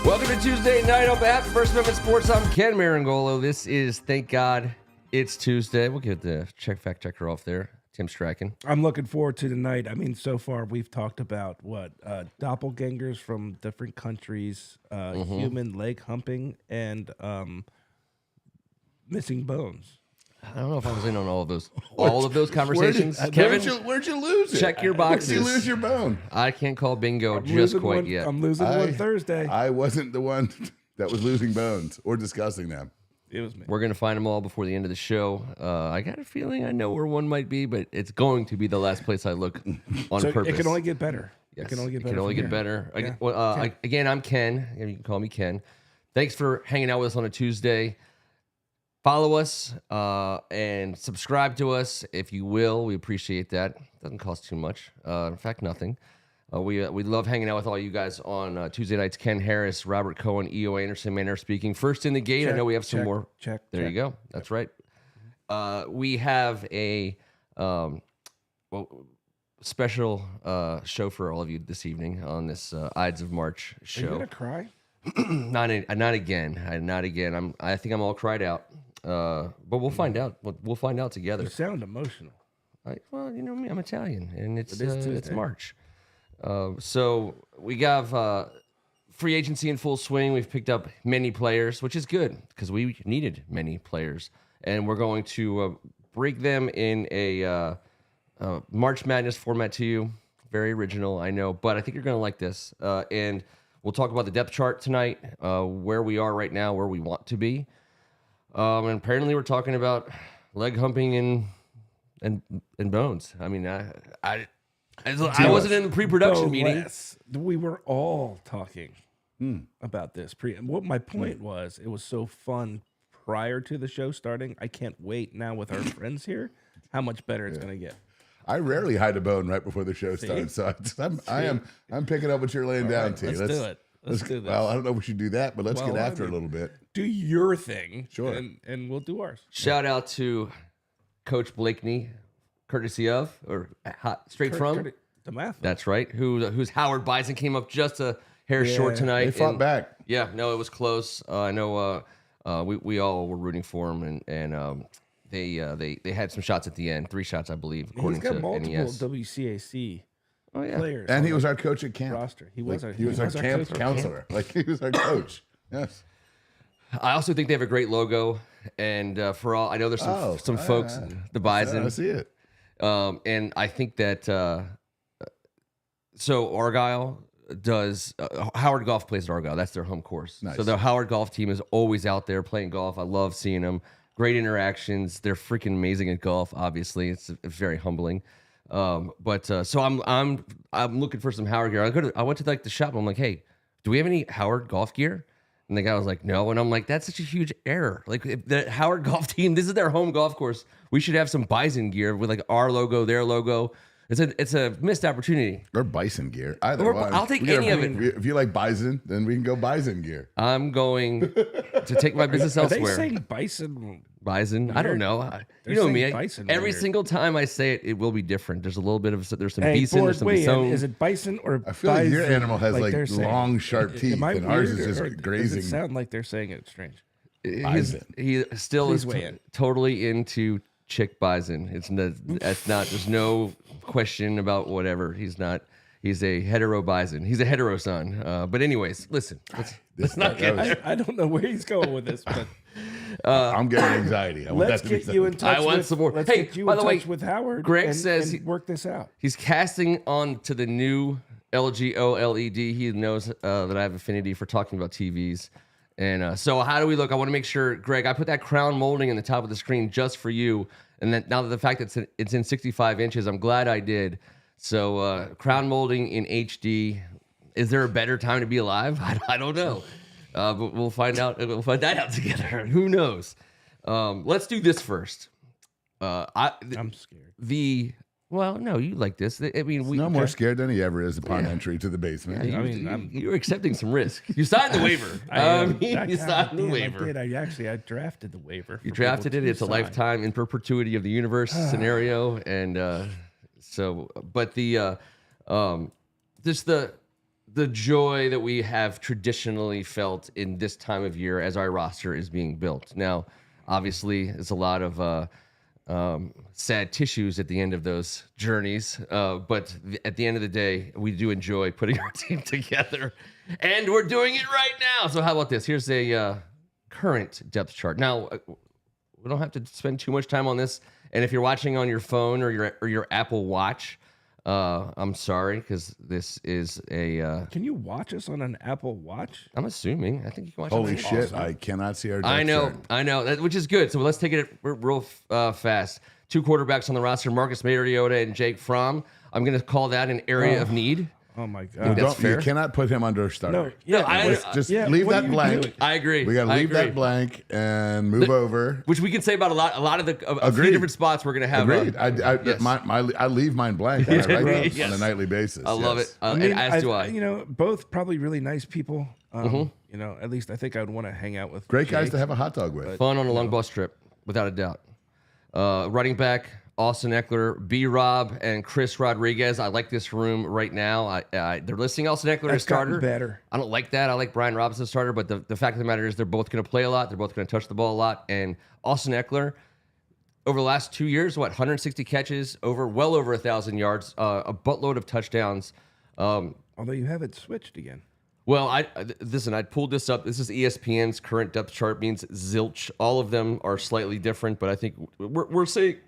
Welcome to Tuesday night on behalf of First Amendment Sports. I'm Ken Meringolo. This is Thank God It's Tuesday. We'll get the fact checker off there, Tim Strachan. I'm looking forward to tonight. I mean, so far we've talked about doppelgangers from different countries, human leg humping, and missing bones. I don't know if I was in on all of those conversations. Kevin, where'd you lose it? check your boxes. Where'd you lose your bone? I can't call bingo I'm just losing quite one, yet. I'm losing one Thursday. I wasn't the one that was losing bones or discussing them. It was me. We're going to find them all before the end of the show. I got a feeling I know where one might be, but it's going to be the last place I look on So purpose. it can only get better. Yes, It can only get better. It can only from get here. better. Yeah. Again, I'm Ken. You can call me Ken. Thanks for hanging out with us on a Tuesday. Follow us and subscribe to us if you will. We appreciate that. Doesn't cost too much. In fact, nothing. We love hanging out with all you guys on Tuesday nights. Ken Harris, Robert Cohen, E.O. Anderson, Manor speaking. First in the gate. I know we have some more. There you go. That's right. We have a special show for all of you this evening on this Ides of March show. Are you gonna cry? Not again. Not again. I think I'm all cried out. But we'll find out. We'll find out together. You sound emotional. Well, you know me. I'm Italian, and it's Tuesday. March. So we got free agency in full swing. We've picked up many players, which is good because we needed many players, and we're going to break them in a March Madness format to you. Very original, I know, but I think you're going to like this. And we'll talk about the depth chart tonight, where we are right now, where we want to be. And apparently we're talking about leg humping and bones. I mean, I wasn't in the pre-production meeting. We were all talking about this. What my point was, it was so fun prior to the show starting. I can't wait now with our friends here, how much better it's going to get. I rarely hide a bone right before the show starts, so I'm picking up what you're laying down to. Let's do it. Let's do this. Well, I don't know if we should do that, but let's get after it a little bit. Do your thing, Sure, and we'll do ours. Shout out to Coach Blakeney, courtesy of or straight from the math. That's right. Whose Howard Bison came up just a hair short tonight. They fought back. Yeah, no, it was close. I know. We all were rooting for him, and they had some shots at the end. 3 shots, I believe, according He's got to multiple NES. WCAC Oh yeah, players. And he was our coach at camp. roster. He was our camp coach. counselor. Like he was our coach. Yes. I also think they have a great logo, and for all I know, there's some folks, the Bison. I see it. And I think that so Argyle does Howard Golf plays at Argyle. That's their home course. Nice. So the Howard Golf team is always out there playing golf. I love seeing them. Great interactions. They're freaking amazing at golf. Obviously, it's very humbling. So I'm looking for some Howard gear. I went to like the shop. And I'm like, hey, do we have any Howard golf gear? And the guy was like, no. And I'm like, that's such a huge error. Like if the Howard golf team, this is their home golf course. We should have some Bison gear with like our logo, their logo. It's a missed opportunity. Or Bison gear. Either one. I'll take any of it. If you like Bison, then we can go Bison gear. I'm going to take my business Are elsewhere. they saying Bison? Bison? I don't know. You know me. Every single time I say it, it will be different. There's a little bit of there's some bison, there's some bison. Is it bison or I feel like your bison, animal has like they're saying? long, sharp teeth, Am I and ours weird, is or just grazing. Does it sound like they're saying it strange? He still Please is weigh in. totally into chick bison. That's not. There's no question about whatever. He's a hetero bison. He's a hetero son. But anyways, listen. Let's not get. I don't know where he's going with this, but I'm getting anxiety. I want let's that to be get you in touch. I want some more. Let's Hey, get you by in the way, touch with Howard. Greg says and work this out. He's casting on to the new LG OLED. He knows that I have affinity for talking about TVs. And so how do we look? I want to make sure, Greg, I put that crown molding in the top of the screen just for you. And then now that the fact that it's in 65 inches, I'm glad I did. So crown molding in HD. Is there a better time to be alive? I don't know. But we'll find out. We'll find that out together. Who knows? Let's do this first. I'm scared. Well, no, you like this. I mean, no more scared than he ever is upon entry to the basement. You're accepting some risk. You signed the waiver. You signed the waiver. I did. I drafted the waiver. You drafted it. It's a lifetime in perpetuity of the universe scenario, and but just the the joy that we have traditionally felt in this time of year as our roster is being built. Now, obviously, it's a lot of sad tissues at the end of those journeys, but at the end of the day, we do enjoy putting our team together, and we're doing it right now. So how about this? Here's a current depth chart. Now, we don't have to spend too much time on this, and if you're watching on your phone or your Apple Watch, I'm sorry, because this is a. Can you watch us on an Apple Watch? I'm assuming. I think you can watch. Holy it. shit! Awesome. I cannot see our. I know, chart. I know, which is good. So let's take it real fast. 2 quarterbacks on the roster: Marcus Mariota and Jake Fromm. I'm going to call that an area of need. Oh my Well, god! that's fair. You cannot put him under a starter. No, yeah, Let's just leave what that are you blank. doing? I agree. We got to I leave agree. that blank and move over. Which we can say about a lot of the a few Agreed. different spots we're going to have. Agreed. Yes. I leave mine blank when I write those Yes. on a nightly basis. I love yes. it. And as do I. You know, both probably really nice people. You know, at least I think I'd want to hang out with. Great guys Jake. to have a hot dog with. Fun on a long bus trip, without a doubt. Running back, Austin Eckler, B-Rob, and Chris Rodriguez. I like this room right now. They're listing Austin Eckler as That's gotten starter. better. I don't like that. I like Brian Robinson starter, but the fact of the matter is they're both going to play a lot. They're both going to touch the ball a lot. And Austin Eckler, over the last 2 years, 160 catches, well over 1,000 yards, a buttload of touchdowns. Although you have it switched again. Well, listen, I pulled this up. This is ESPN's current depth chart, means zilch. All of them are slightly different, but I think we're saying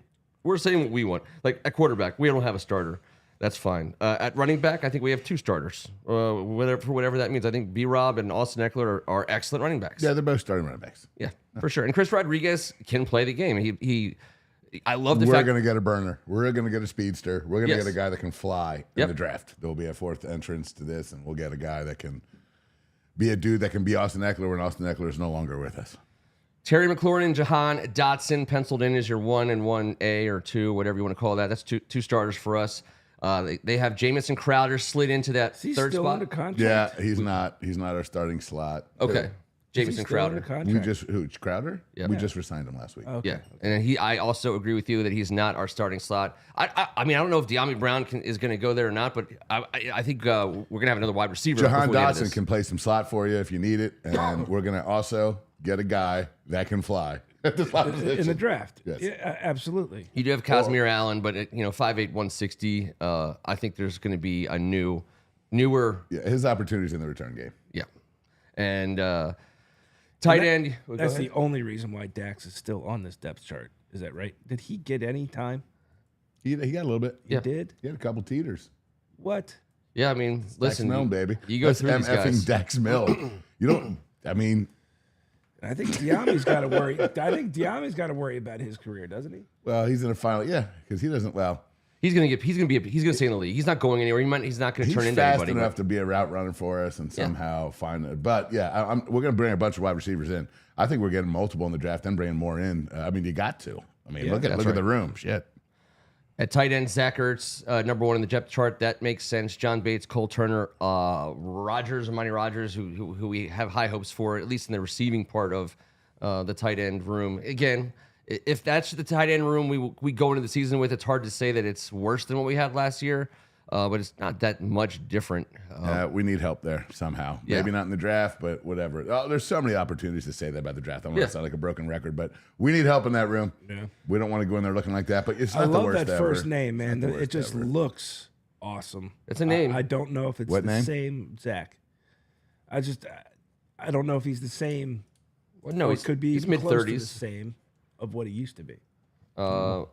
what we want. Like at quarterback, we don't have a starter. That's fine. At running back, I think we have 2 starters. For whatever that means. I think B-Rob and Austin Eckler are excellent running backs. Yeah, they're both starting running backs. Yeah, for sure. And Chris Rodriguez can play the game. I love the We're fact going to get a burner. We're going to get a speedster. We're going to Yes. get a guy that can fly Yep. in the draft. There'll be a 4th entrance to this, and we'll get a guy that can be a dude that can be Austin Eckler when Austin Eckler is no longer with us. Terry McLaurin and Jahan Dotson penciled in as your 1 and 1A or 2, whatever you want to call that. That's two starters for us. They have Jamison Crowder slid into that Is he third still spot. under contract? Yeah, he's not our starting slot. Okay, Is he Jamison still under Crowder. contract? Crowder? Yeah. We just resigned him last week. Okay. Yeah, and I also agree with you that he's not our starting slot. I mean, I don't know if De'Ami Brown is going to go there or not, but I think we're going to have another wide receiver. Jahan before the end of Dotson this. can play some slot for you if you need it, and we're going to also get a guy that can fly at the slot In position. the draft. Yes. Yeah, absolutely. You do have Kazmir Allen, but 5'8", 160. I think there's going to be a newer. Yeah, his opportunities in the return game. Yeah, and tight end. Go That's ahead. the only reason why Dax is still on this depth chart. Is that right? Did he get any time? He got a little bit. He did? He had a couple teeters. What? Yeah, I mean, listen, Dax Mill, baby. You go That's through these MFing guys. Dax Mill. You don't. I mean, I think Diami's got to worry. I think Diami's got to worry about his career, doesn't he? well, he's in a final. Yeah, because he doesn't. Well, He's gonna stay in the league. He's not going anywhere. He's not gonna he's turn into fast anybody. enough to be a route runner for us and somehow find it. But yeah, we're going to bring a bunch of wide receivers in. I think we're getting multiple in the draft and bringing more in. I mean, you got to. I mean, look at right. the room. Shit. At tight end, Zach Ertz, number 1 in the depth chart. That makes sense. John Bates, Cole Turner, Amani Rogers, who we have high hopes for, at least in the receiving part of the tight end room. Again, if that's the tight end room we go into the season with, it's hard to say that it's worse than what we had last year, but it's not that much different. We need help there somehow. Yeah. Maybe not in the draft, but whatever. Oh, there's so many opportunities to say that about the draft. I don't want Yeah. to sound like a broken record, but we need help in that room. Yeah. We don't want to go in there looking like that, but it's not I the love worst that ever. first name, man. Not the It worst just ever. looks awesome. It's a name. I don't know if it's What the name? same Zach. I don't know if he's the same. Well, no, Or it could be he's even close to the mid-30s. same of what he used to be. We're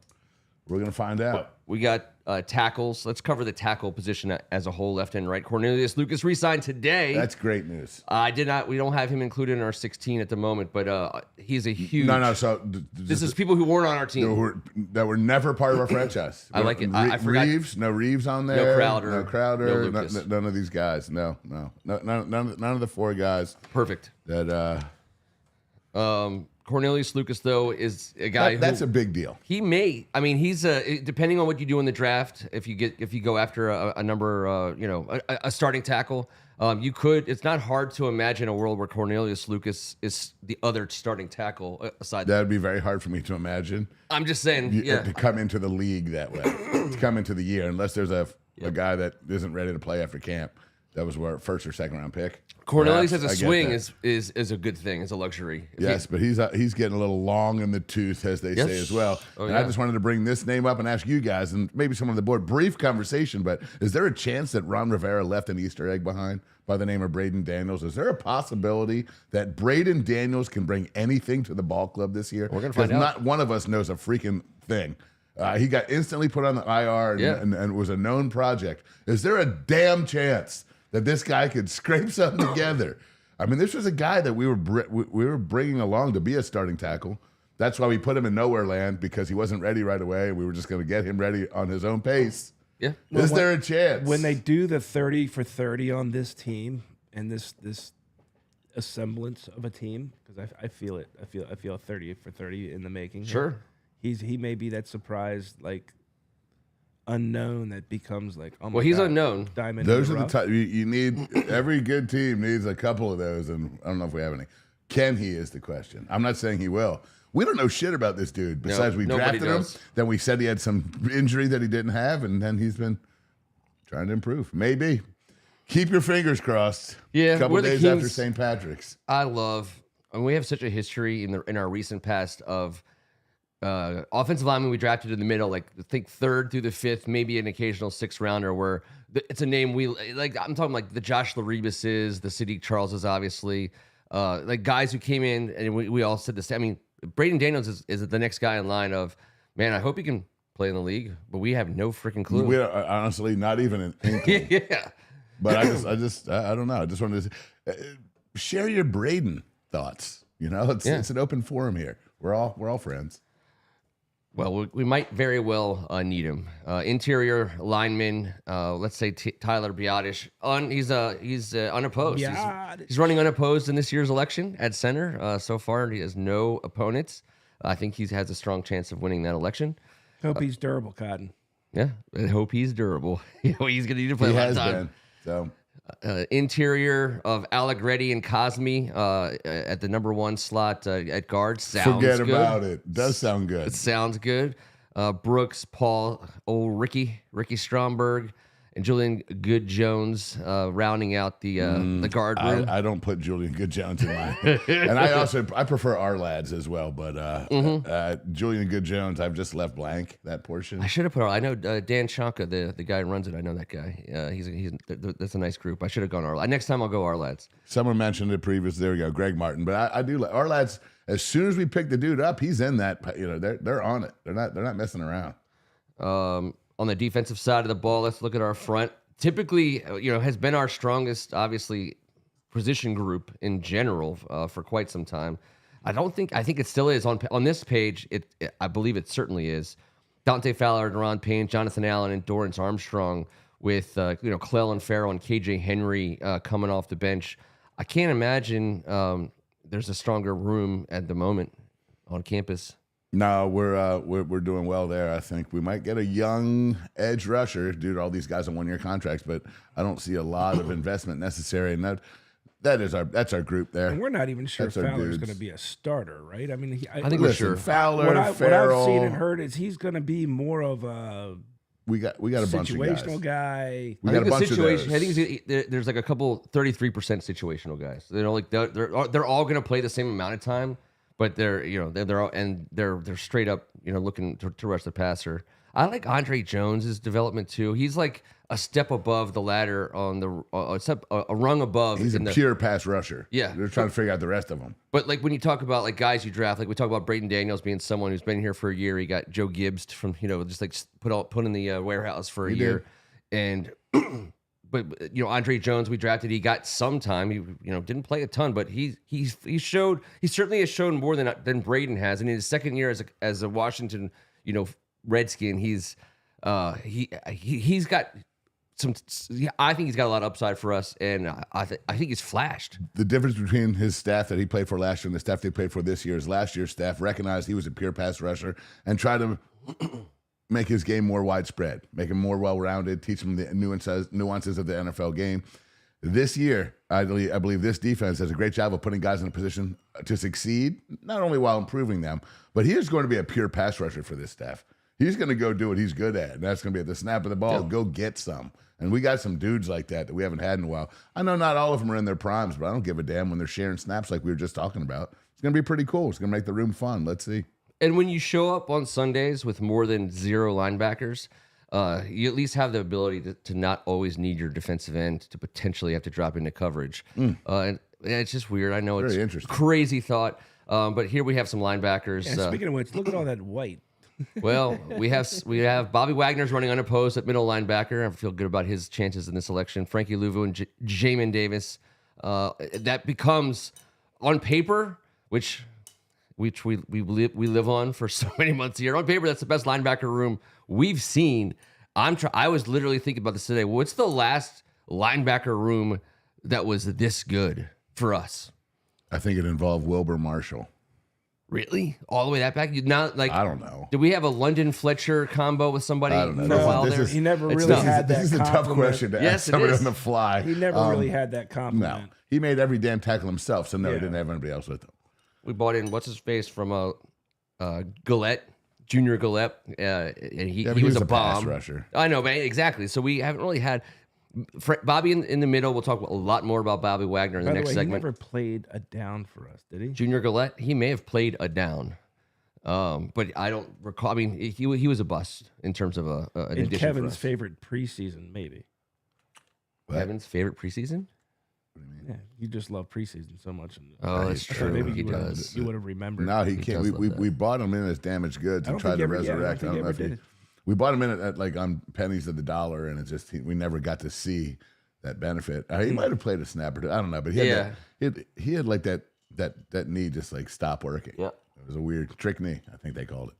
going to find out. We got tackles. Let's cover the tackle position as a whole, left and right. Cornelius Lucas re-signed today. That's great news. We don't have him included in our 16 at the moment, but he's a huge. No. So This is people who weren't on our team. that were never part of our franchise. I like it. I forgot- Reeves, no Reeves on there. Crowder. No Crowder. No Lucas. None of these guys. No. None of the 4 guys Perfect. that. Cornelius Lucas, though, is a guy That's who a big deal. he may. I mean, he's depending on what you do in the draft. If you go after a number, a starting tackle, you could. It's not hard to imagine a world where Cornelius Lucas is the other starting tackle aside. That would be very hard for me to imagine. I'm just saying, To come into the league that way, to come into the year, unless there's a guy that isn't ready to play after camp. That was our first or second round pick. Cornelius as Perhaps, a I get swing that. is a good thing, is a luxury. Yes, but he's getting a little long in the tooth, as they say as well. Oh, and yeah. I just wanted to bring this name up and ask you guys, and maybe someone on the board, brief conversation, but is there a chance that Ron Rivera left an Easter egg behind by the name of Braden Daniels? Is there a possibility that Braden Daniels can bring anything to the ball club this year? We're going to find out. Not one of us knows a freaking thing. He got instantly put on the IR and was a known project. Is there a damn chance that this guy could scrape something together? I mean, this was a guy that we were bringing along to be a starting tackle. That's why we put him in nowhere land, because he wasn't ready right away. We were just going to get him ready on his own pace. Yeah. Is there a chance? When they do the 30 for 30 on this team and this a semblance of a team, because I feel it. I feel 30 for 30 in the making. Sure. He may be that surprise, like, unknown that becomes like, oh my Well, he's God, unknown. diamond. Those in are the the rough. type you need. Every good team needs a couple of those, and I don't know if we have any. Can he is the question. I'm not saying he will. We don't know shit about this dude. Besides, we nobody drafted him. does. Then we said he had some injury that he didn't have, and then he's been trying to improve. Maybe. Keep your fingers crossed. Yeah, A couple we're the days after Kings. St. Patrick's. And we have such a history in our recent past of offensive linemen we drafted in the middle, like I think 3rd through the 5th, maybe an occasional 6th rounder, where it's a name we like. I'm talking like the Josh Larebises, the Sadiq Charleses, obviously, like guys who came in, and we all said this. I mean, Braden Daniels is the next guy in line of, man, I hope he can play in the league, but we have no freaking clue. We are honestly not even an inkling. Yeah. But I don't know. I just wanted to share your Braden thoughts. You know, it's an open forum here. We're all friends. Well, we might very well need him. Interior lineman, let's say Tyler Biotish. He's unopposed. He's running unopposed in this year's election at center. So far, he has no opponents. I think he has a strong chance of winning that election. Hope he's durable, Cotton. Yeah, I hope he's durable. He's going to need to play He a lot has of time. been. So Interior of Alec Reddy and Cosme at the number 1 slot at guard. Sounds forget good. about it. Does sound good. It sounds good. Brooks, Paul, Ricky Stromberg, and Julian Good Jones rounding out the guard room. I don't put Julian Good Jones in mine, and I prefer our lads as well. But Julian Good Jones, I've just left blank that portion. I should have put. I know Dan Shanka, the guy who runs it. I know that guy. That's a nice group. I should have gone our lads. Next time I'll go our lads. Someone mentioned it previous. There we go, Greg Martin. But I do our lads. As soon as we pick the dude up, he's in that. You know, they're on it. They're not messing around. On the defensive side of the ball, let's look at our front. Typically, has been our strongest, obviously, position group in general for quite some time. I think it still is on this page. I believe it certainly is. Dante Fowler, Deron Payne, Jonathan Allen, and Dorrance Armstrong with Clellan Farrell and KJ Henry coming off the bench. I can't imagine there's a stronger room at the moment on campus. No, we're doing well there. I think we might get a young edge rusher due to all these guys on 1-year contracts, but I don't see a lot of investment necessary. And that's our group there. And we're not even sure That's our Fowler's dudes. going to be a starter, right? I mean, I think we're sure. Fowler, what I've Farrell. seen and heard is he's going to be more of a we got a bunch of guys. situational guy. We got a bunch of those. I think there's like a couple 33% situational guys. They're all going to play the same amount of time, but they're straight up looking to rush the passer. I like Andre Jones's development too. He's like a step above the ladder on the a rung above. He's a pure pass rusher. Yeah. They're trying to figure out the rest of them. But like when you talk about like guys you draft, like we talk about Braden Daniels being someone who's been here for a year. He got Joe Gibbs from just like put in the warehouse for a year, and but Andre Jones we drafted. He got some time. He didn't play a ton, but he certainly has shown more than Braden has. And in his second year as a Washington Redskin, he's got some. I think he's got a lot of upside for us, and I think he's flashed. The difference between his staff that he played for last year and the staff they played for this year is last year's staff recognized he was a pure pass rusher and tried to make his game more widespread, make him more well-rounded, teach him the nuances of the NFL game. This year, I believe this defense does a great job of putting guys in a position to succeed, not only while improving them, but he is going to be a pure pass rusher for this staff. He's going to go do what he's good at, and that's going to be at the snap of the ball. Go get some. And we got some dudes like that we haven't had in a while. I know not all of them are in their primes, but I don't give a damn when they're sharing snaps like we were just talking about. It's going to be pretty cool. It's going to make the room fun. Let's see. And when you show up on Sundays with more than 0 linebackers, you at least have the ability to not always need your defensive end to potentially have to drop into coverage. And it's just weird. I know it's Very interesting. Crazy thought. But here we have some linebackers. And speaking of which, look at all that white. Well, we have Bobby Wagner's running unopposed at middle linebacker. I feel good about his chances in this election. Frankie Louvu and Jamin Davis. That becomes on paper, which we live on for so many months a year. On paper, that's the best linebacker room we've seen. I was literally thinking about this today. What's the last linebacker room that was this good for us? I think it involved Wilbur Marshall. Really? All the way that back? Not like I don't know. Did we have a London Fletcher combo with somebody I don't know. for a while This there? is- He never It's really tough. had that This is a tough compliment. question to Yes, ask it somebody is. on the fly. He never really had that No, compliment. he made every damn tackle himself, so no, he Yeah. didn't have anybody else with him. We bought in what's his face from Gillette, Junior Gillette, and he was a pass bomb rusher. I know, man, exactly. So we haven't really had Bobby in the middle. We'll talk a lot more about Bobby Wagner in By the the next way, segment. he never played a down for us, did he? Junior Gillette, he may have played a down, but I don't recall. I mean, he was a bust in terms of an In addition Kevin's for us. favorite preseason, maybe. Kevin's favorite preseason. Yeah, you just love preseason so much. And Oh, that's I thought true. maybe He does. you would have remembered. No, he can't. does We love we that. bought him in as damaged goods I and don't tried to think he ever- yeah, I don't resurrect. think he know ever if he- did. we bought him in at like on pennies of the dollar, and it's just we never got to see that benefit. He might have played a snap or two. I don't know, but he had he had like that knee just like stop working. Yeah. It was a weird trick knee. I think they called it.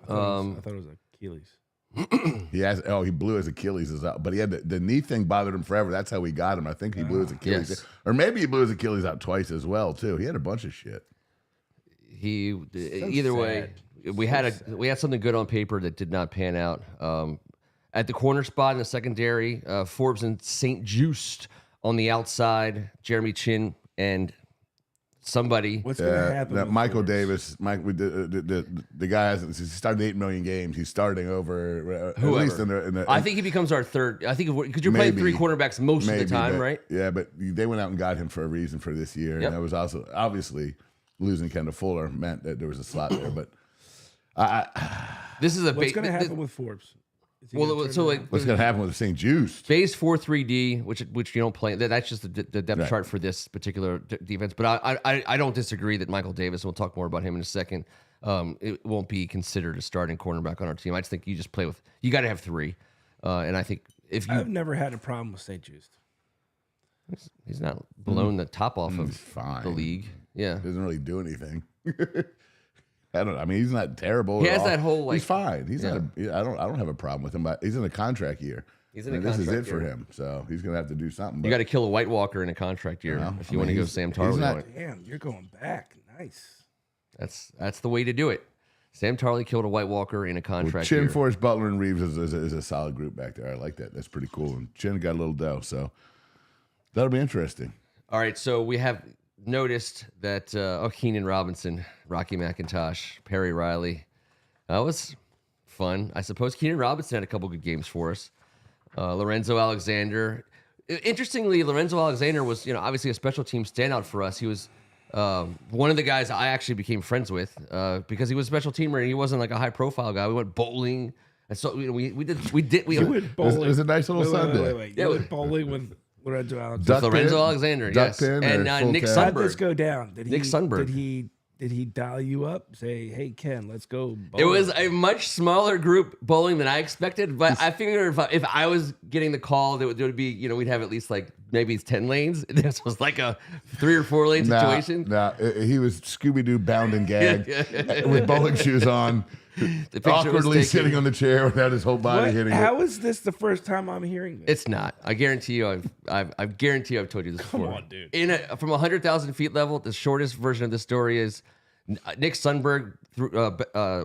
I thought it was Achilles. He blew his Achilles, but he had the knee thing bothered him forever. That's how we got him. I think he blew his Achilles, yes. or maybe he blew his Achilles out twice as well too. He had a bunch of shit. Either way, we had something good on paper that did not pan out. At the corner spot in the secondary, Forbes and St. Just on the outside, Jeremy Chin and somebody. What's going to happen? That with Michael Forbes? Davis, the guy he started 8 million games. He's starting over at Whoever. least in the I think he becomes our third. I think because you're playing Maybe. three quarterbacks most of the time, but- right? Yeah, but they went out and got him for a reason for this year, Yep. and that was also obviously losing Kendall Fuller meant that there was a slot there. But This is a What's going to happen with Forbes? Is he well, gonna turn so it like around? what's going to happen with St. Juice? base 4-3-D, which you don't play. That's just the depth Right. chart for this particular defense. But I don't disagree that Michael Davis. We'll talk more about him in a second. It won't be considered a starting cornerback on our team. I just think you just play with. You got to have 3, and I think if I've you never had a problem with St. Just. he's not blown the top off of Fine. the league. Yeah, Doesn't really do anything. I don't. I mean, he's not terrible. He at has all. that whole, like- he's fine. He's not. I don't have a problem with him. But he's in a contract year. He's in a This is contract it for year. him. So he's going to have to do something. you got to kill a White Walker in a contract year if you want to go Sam Tarley. not- on it. Damn, you're going back. Nice. That's the way to do it. Sam Tarley killed a White Walker in a contract Chin, year. Forrest, Butler, and Reeves is a solid group back there. I like that. That's pretty cool. And Chin got a little dough, so that'll be interesting. All right, so we have noticed that Keenan Robinson, Rocky McIntosh, Perry Riley. That was fun. I suppose Keenan Robinson had a couple good games for us. Lorenzo Alexander. Interestingly, Lorenzo Alexander was, obviously a special team standout for us. He was one of the guys I actually became friends with because he was a special teamer and he wasn't like a high profile guy. We went bowling. And so we went It was a nice little Sunday. Wait. Yeah, You went bowling with Lorenzo Alexander. Duck Lorenzo pin? Alexander, Duck yes. pin And or full Nick tab? How'd this Sundberg. go down? Nick Sundberg. Did he dial you up? Say, hey Ken, let's go. It bowling." was a much smaller group bowling than I expected, but I figured if I was getting the call, there would be, we'd have at least like maybe 10 lanes. This was like a 3 or 4 lane situation. He was Scooby-Doo bound and gagged with bowling shoes on, The picture was awkwardly taken. sitting on the chair without his whole body hitting How it. is this the first time I'm hearing this? It's not. I guarantee you. I guarantee you I've told you this before. on, dude. From 100,000 feet level, the shortest version of the story is Nick Sundberg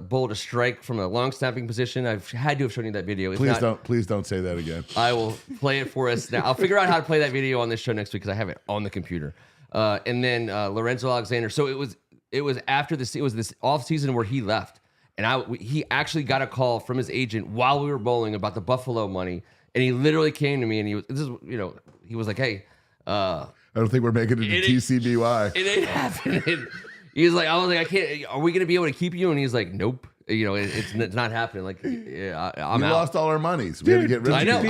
bowled a strike from a long snapping position. I've had to have shown you that video. If not, Please don't say that again. I will play it for us now. I'll figure out how to play that video on this show next week because I have it on the computer. And then Lorenzo Alexander. So it was after this. It was this off season where he left, and he actually got a call from his agent while we were bowling about the Buffalo money, and he literally came to me and he was like, "Hey, I don't think we're making it to TCBY. It ain't happening." I was like, "I can't. Are we gonna be able to keep you?" And he's like, "Nope. It's not happening. Like, I'm we out." lost all our monies. We had to get rid of I know.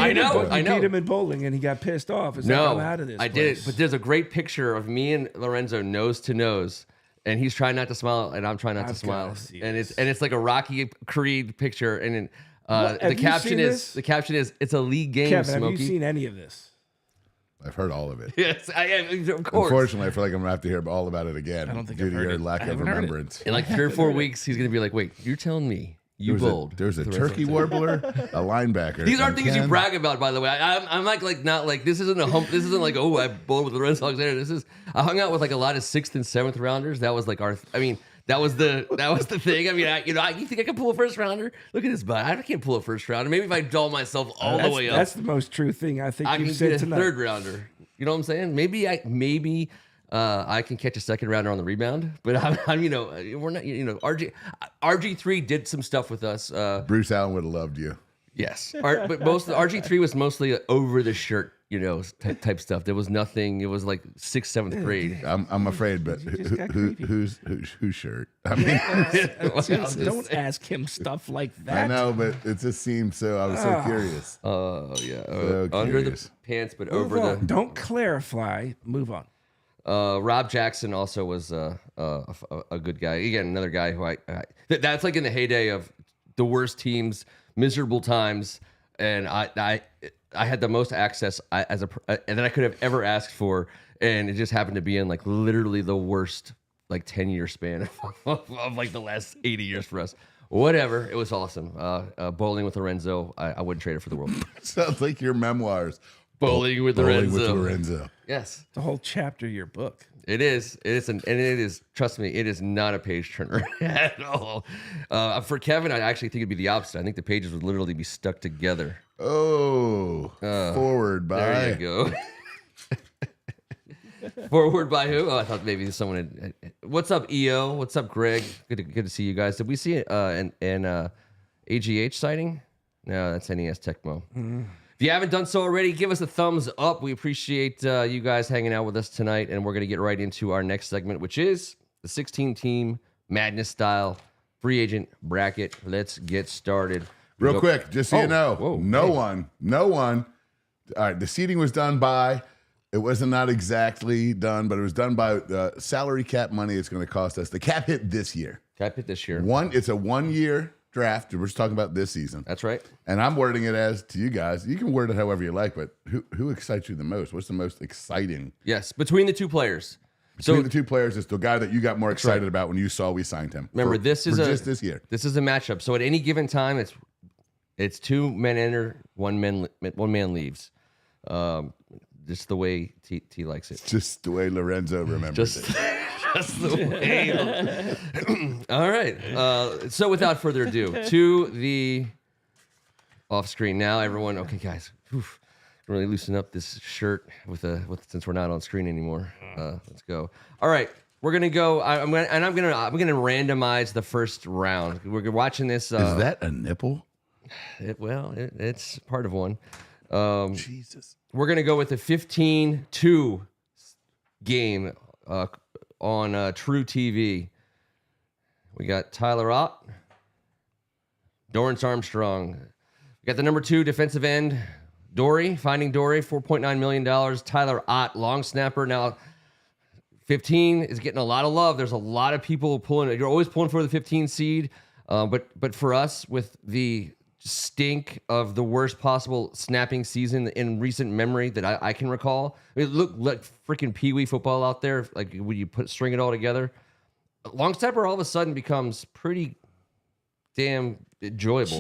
You beat him in bowling, and he got pissed off. It's like, I'm out of this. I did it. But there's a great picture of me and Lorenzo nose to nose, and he's trying not to smile, and I'm trying not to smile, and it's like a Rocky Creed picture, and the caption is it's a league game. Kevin, Smokey. have you seen any of this? I've heard all of it. Yes, I am. Of course. Unfortunately, I feel like I'm gonna have to hear all about it again. I don't think due I've to heard your it. lack I of haven't heard it. In remembrance. like 3 or 4 weeks, he's gonna be like, "Wait, you're telling me you bowled?" There's a turkey warbler, a linebacker. These aren't and things you Ken. brag about, by the way. I'm like not like this isn't a hump. This isn't like, oh, I bowled with Lorenzo Alexander. I hung out with like a lot of 6th and 7th rounders. That was like that was the thing. I mean, you think I can pull a first rounder? Look at this butt. I can't pull a first rounder. Maybe if I dull myself all the way up, That's the most true thing I think I you've can said get a tonight. 3rd rounder. You know what I'm saying? Maybe I can catch a 2nd rounder on the rebound, but we're not. RG3 did some stuff with us. Bruce Allen would have loved you. Yes, but RG3 was mostly over the shirt, type stuff. There was nothing. It was like 6th, 7th grade. I'm afraid, but whose shirt? I mean, Don't ask him stuff like that. I know, but it just seemed so. I was so curious. Oh yeah, So under the curious. pants, but Move over on. Don't clarify. Move on. Rob Jackson also was a good guy. Again, another guy who that's like in the heyday of the worst teams, miserable times, and I had the most access and that I could have ever asked for, and it just happened to be in like literally the worst like 10-year span of like the last 80 years for us. Whatever, it was awesome. Bowling with Lorenzo, I wouldn't trade it for the world. Sounds like your memoirs. Bowling with Lorenzo. Yes, The whole chapter of your book. It is. And it is. Trust me, it is not a page turner at all. For Kevin, I actually think it'd be the opposite. I think the pages would literally be stuck together. Oh, forward by. There you go. Forward by who? Oh, I thought maybe someone had. What's up, EO? What's up, Greg? Good to see you guys. Did we see an AGH sighting? No, that's NES Tecmo. If you haven't done so already, give us a thumbs up. We appreciate you guys hanging out with us tonight, and we're going to get right into our next segment, which is the 16-team Madness style free agent bracket. Let's get started. Real quick, just so you know, whoa, no one. All right, the seating was done by. It wasn't not exactly done, but it was done by salary cap money. It's going to cost us. The cap hit this year. Cap hit this year. It's a 1-year draft. We're just talking about this season. That's right. And I'm wording it as to you guys. You can word it however you like, but who excites you the most? What's the most exciting? Yes, between the two players. Between the two players, it's the guy that you got more excited about when you saw we signed him. Remember, this is just this year. This is a matchup. So at any given time, it's 2 men enter, one man leaves. Just the way T likes it. Just the way Lorenzo remembers it. Just the way. All right. So without further ado, to the off screen now. Everyone, okay, guys, really loosen up this shirt with since we're not on screen anymore. Let's go. All right, we're gonna go. I'm gonna randomize the first round. We're watching this. Is that a nipple? It's part of one. Jesus. We're going to go with a 15-2 game on True TV. We got Tyler Ott, Dorrance Armstrong. We got the number 2 defensive end, Finding Dory, $4.9 million. Tyler Ott, long snapper. Now, 15 is getting a lot of love. There's a lot of people pulling it. You're always pulling for the 15 seed. But for us, with the stink of the worst possible snapping season in recent memory that I can recall. I mean, look like freaking Pee-wee football out there. Like when you string it all together, long snapper all of a sudden becomes pretty damn enjoyable.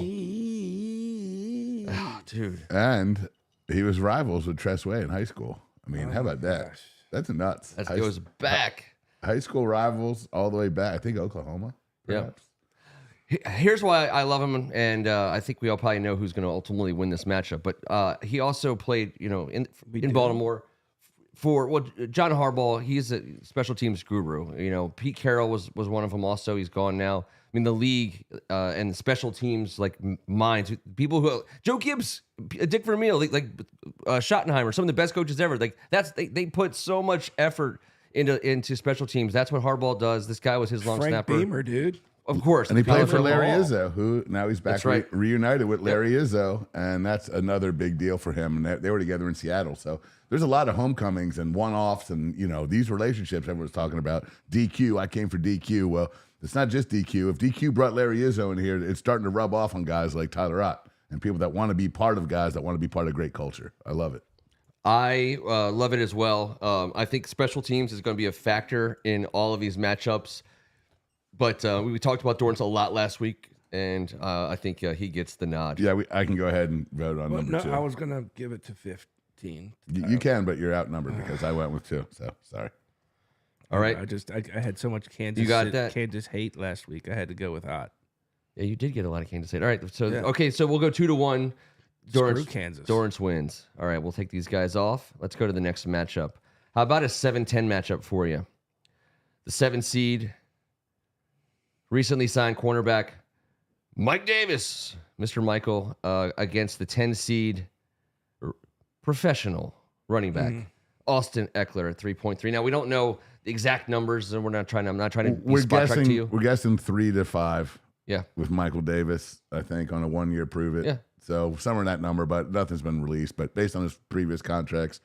Oh, dude. And he was rivals with Tress Way in high school. I mean, how about that? Gosh. That's nuts. That goes back. High school rivals all the way back. I think Oklahoma. Perhaps. Here's why I love him, and I think we all probably know who's going to ultimately win this matchup. But he also played, in Baltimore for John Harbaugh. He's a special teams guru. Pete Carroll was one of them. Also, he's gone now. mean, the league and special teams like minds, people who Joe Gibbs, Dick Vermeil, like Schottenheimer, some of the best coaches ever. Like they put so much effort into special teams. That's what Harbaugh does. This guy was his long Frank snapper. Beamer, dude. Of course. And he played for Larry Ball. Izzo, who now he's back reunited with Larry Izzo, and that's another big deal for him. And they were together in Seattle, so there's a lot of homecomings and one-offs, and these relationships everyone's talking about. DQ, I came for DQ. Well, it's not just DQ. If DQ brought Larry Izzo in here, it's starting to rub off on guys like Tyler Ott and people that want to be part of guys that want to be part of great culture. I love it. I love it as well. I think special teams is going to be a factor in all of these matchups. But we talked about Dorrance a lot last week, and I think he gets the nod. Yeah, I can go ahead and vote on number 2. I was going to give it to 15. You can, but you're outnumbered because I went with 2. So sorry. All right. I had so much Kansas. You got that? Kansas hate last week. I had to go with Ott. Yeah, you did get a lot of Kansas State. All right. So Yeah. okay, so we'll go 2-1. Screw Kansas. Dorrance wins. All right, we'll take these guys off. Let's go to the next matchup. How about a 7-10 matchup for you? The 7 seed. Recently signed cornerback Mike Davis, Mr. Michael, against the 10 seed professional running back Austin Eckler at 3.3. Now we don't know the exact numbers, and I'm not trying to be spot check to you. We're guessing 3 to 5. Yeah, with Michael Davis, I think on a 1-year prove it. Yeah, so somewhere in that number, but nothing's been released. But based on his previous contracts,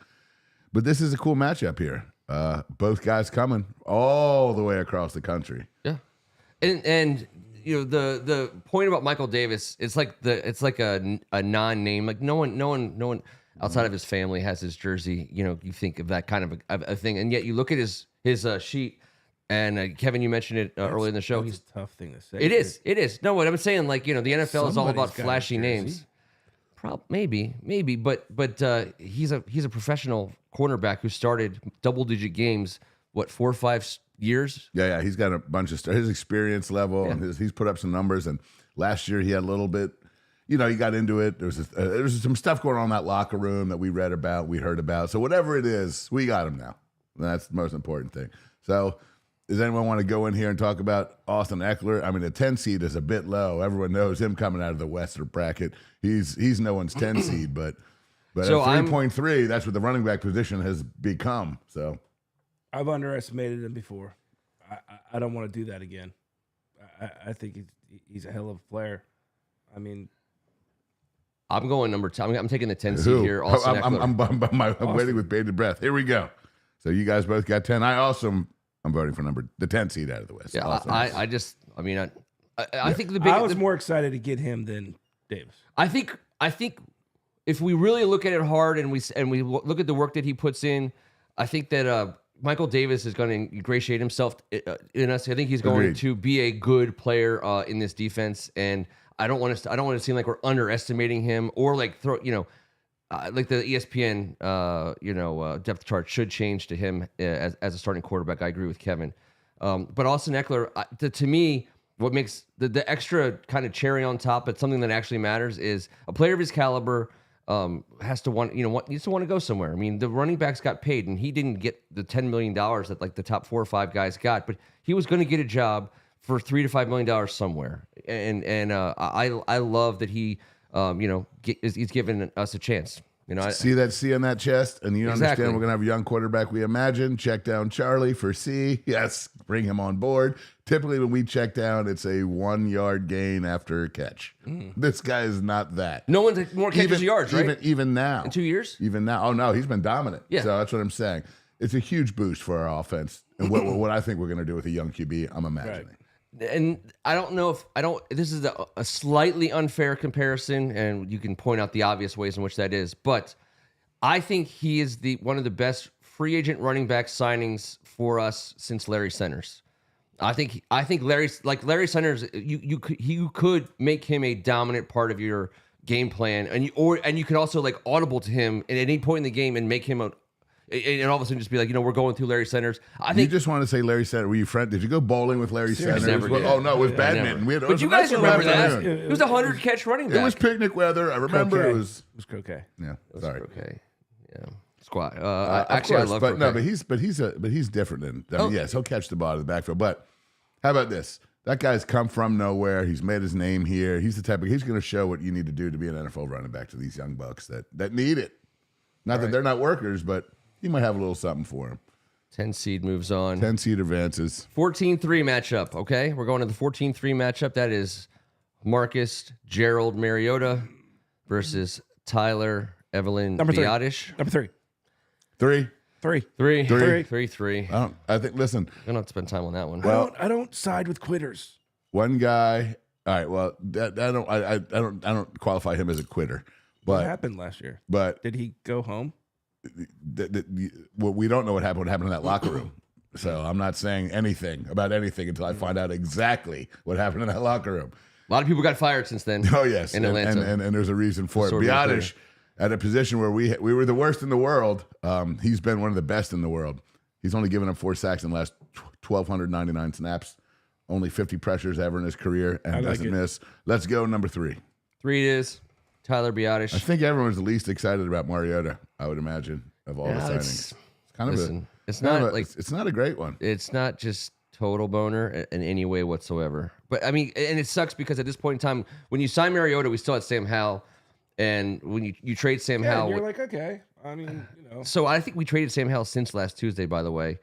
but this is a cool matchup here. Both guys coming all the way across the country. Yeah. And the point about Michael Davis, it's like a non-name. Like no one outside of his family has his jersey. You think of that kind of a thing, and yet you look at his sheet. And Kevin, you mentioned it earlier in the show. It's a tough thing to say. It is. No, what I'm saying, the NFL is all about Somebody's got flashy a jersey. names. Maybe, but he's a professional cornerback who started double-digit games. 4 or 5 years? Yeah, he's got a bunch of his experience level, and he's put up some numbers. And last year he had a little bit, he got into it. There was some stuff going on in that locker room that we read about, we heard about. So whatever it is, we got him now. And that's the most important thing. So does anyone want to go in here and talk about Austin Eckler? I mean, the 10 seed is a bit low. Everyone knows him coming out of the Western bracket. He's no one's 10 seed, but So at 3.3, that's what the running back position has become. So I've underestimated him before. I don't want to do that again. I think he's a hell of a player. I mean, I'm going number 10. I'm taking the 10 seed here. Austin Eckler. I'm waiting with bated breath. Here we go. So you guys both got 10. I'm voting for the 10 seed out of the West. Yeah, Awesome. I think the big. I was more excited to get him than Davis. I think if we really look at it hard and we look at the work that he puts in, I think that Michael Davis is going to ingratiate himself in us. I think he's going to be a good player in this defense, and I don't want to seem like we're underestimating him or like throw like the ESPN depth chart should change to him as a starting quarterback. I agree with Kevin, but Austin Eckler, to me, what makes the extra kind of cherry on top, but something that actually matters, is a player of his caliber has to needs to want to go somewhere. I mean, the running backs got paid, and he didn't get the $10 million that like the top 4 or 5 guys got, but he was going to get a job for $3 to $5 million somewhere, and I love that he he's given us a chance. See that C on that chest, and you understand we're going to have a young quarterback. We imagine check down Charlie for C. Yes, bring him on board. Typically, when we check down, it's a 1-yard gain after a catch. This guy is not that. No one's more catches yards, right? Even now, in 2 years. Even now, oh no, he's been dominant. Yeah, so that's what I'm saying. It's a huge boost for our offense, and what I think we're going to do with a young QB. I'm imagining. Right. And I don't know if this is a slightly unfair comparison, and you can point out the obvious ways in which that is, but I think he is one of the best free agent running back signings for us since Larry Centers. I think Larry Centers, you could make him a dominant part of your game plan, and you could also like audible to him at any point in the game and make him and all of a sudden just be like, we're going through Larry Centers. I think you just want to say Larry Centers. Were you friend? Did you go bowling with Larry Centers? Never did. Oh no, it was badminton. But you guys remember that? It was a 100-catch running back. It was picnic weather. I remember croquet. it was croquet. Yeah, sorry. Okay. Yeah. Squat. Actually, I love croquet. he's different than. I mean, yes, he'll catch the ball in the backfield. But how about this? That guy's come from nowhere. He's made his name here. He's the type of he's going to show what you need to do to be an NFL running back to these young bucks that need it. Not that they're not workers, but he might have a little something for him. 10 seed moves on. 10 seed advances. 14-3 matchup. Okay, we're going to the 14-3 matchup. That is Marcus Gerald Mariota versus Tyler Evelyn Biotish. Number 3. 3. 3. I think. Listen, I don't have to spend time on that one. Well, I don't side with quitters. one guy. All right. Well, I don't qualify him as a quitter. What But happened last year? but Did he go home? well, we don't know what happened in that locker room. So I'm not saying anything about anything until I find out exactly what happened in that locker room. A lot of people got fired since then. Oh yes, in Atlanta, and there's a reason for it. Sort of Biotish, at a position where we were the worst in the world, he's been one of the best in the world. He's only given up 4 sacks in the last 1,299 snaps, only 50 pressures ever in his career, and doesn't miss. Let's go number 3. 3 it is. Tyler Biotish. I think everyone's the least excited about Mariota, I would imagine, of all the signings. It's kind of listen, it's kind not of like it's not a great one. it's not just total boner in any way whatsoever. But I mean, and it sucks because at this point in time, when you sign Mariota, we still had Sam Howell, and when you trade Sam Howell, you're like, okay. I mean, So I think we traded Sam Howell since last Tuesday, by the way,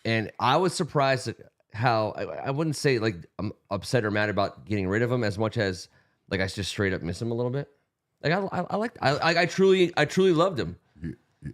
and I was surprised at how I wouldn't say like I'm upset or mad about getting rid of him as much as like I just straight up miss him a little bit. Like I truly loved him.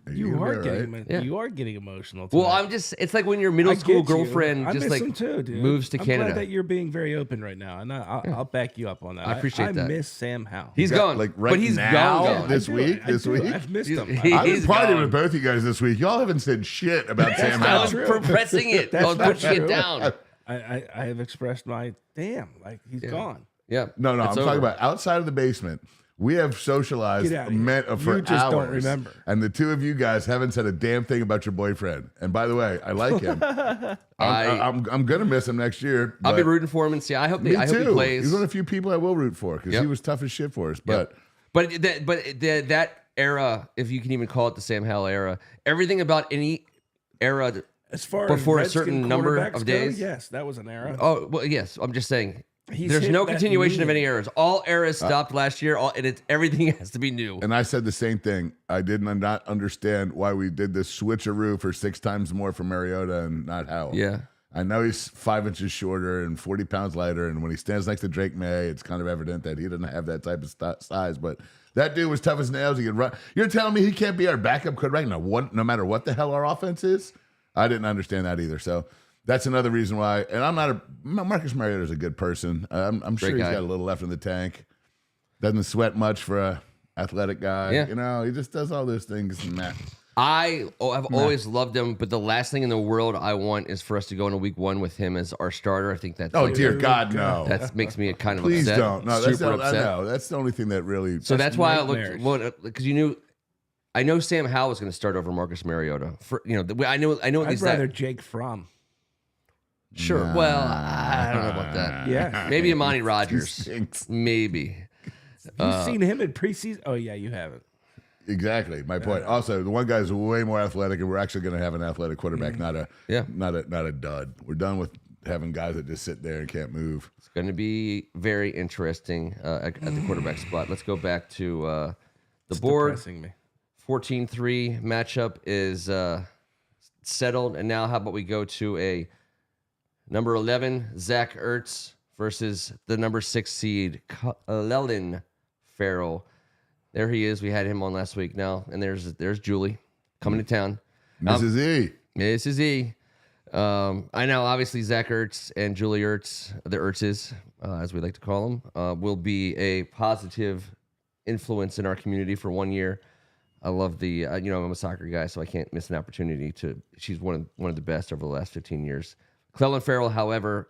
You are getting emotional. Tonight. Well, it's like when your middle school girlfriend I just miss like him too, dude. moves to I'm Canada. glad that you're being very open right now, and I'll back you up on that. I appreciate that. I miss Sam Howell. He's gone, like right but he's now, gone. this week. I've missed him. I've been He's partying gone. with both you guys this week. Y'all haven't said shit about Sam I Howell. was pressing it. I was not pushing true. it down. I have expressed my he's gone. Yeah. No, I'm It's talking over. about outside of the basement. We have socialized Get outta here. for You just hours. don't remember. And the two of you guys haven't said a damn thing about your boyfriend. And by the way, I like him. I'm gonna miss him next year. I'll be but rooting for him and see. I hope me I hope too. he plays. He's one of the few people I will root for because Yep. he was tough as shit for us. But But that era, if you can even call it the Sam Howell era, everything about any era. As far Before a as Redskin certain number quarterbacks of go, days? yes, that was an era. Oh well, yes. I'm just saying. He's There's hit no that continuation of mean. any eras. All eras stopped last year. Everything has to be new. and I said the same thing. I did not understand why we did this switcheroo for 6 times more for Mariota and not Howell. Yeah. I know he's 5 inches shorter and 40 pounds lighter, and when he stands next to Drake May, it's kind of evident that he doesn't have that type of size. But that dude was tough as nails. He could run. You're telling me he can't be our backup quarterback no matter what the hell our offense is? I didn't understand that either. So that's another reason why. And Marcus Mariota is a good person. I'm sure he's guy. got a little left in the tank. Doesn't sweat much for a athletic guy. Yeah. He just does all those things and that. I've always loved him, but the last thing in the world I want is for us to go into week 1 with him as our starter. I think that's Oh like, dear God, no! that makes me kind of Please upset. don't. No, that's super upset. I know. That's the only thing that really. So that's why I nightmares. looked because I know Sam Howell was going to start over Marcus Mariota. I know at I'd least rather that. Jake Fromm. Sure. Well, I don't know about that. Yeah. Maybe Amani Rogers. stinks. Maybe. You've seen him in preseason? Oh, yeah, you haven't. Exactly my point. Also, the one guy's way more athletic, and we're actually going to have an athletic quarterback, not a dud. We're done with having guys that just sit there and can't move. It's going to be very interesting at the quarterback spot. Let's go back to the board. Depressing me. 14-3 matchup is settled. And now how about we go to a number 11, Zach Ertz versus the number 6 seed, Clelin Ferrell. There he is. We had him on last week now. And there's Julie coming to town. Mrs. E. Mrs. E. I know, obviously, Zach Ertz and Julie Ertz, the Ertzes, as we like to call them, will be a positive influence in our community for 1 year. I love the, I'm a soccer guy, so I can't miss an opportunity to. She's one of the best over the last 15 years. Clelin Ferrell, however,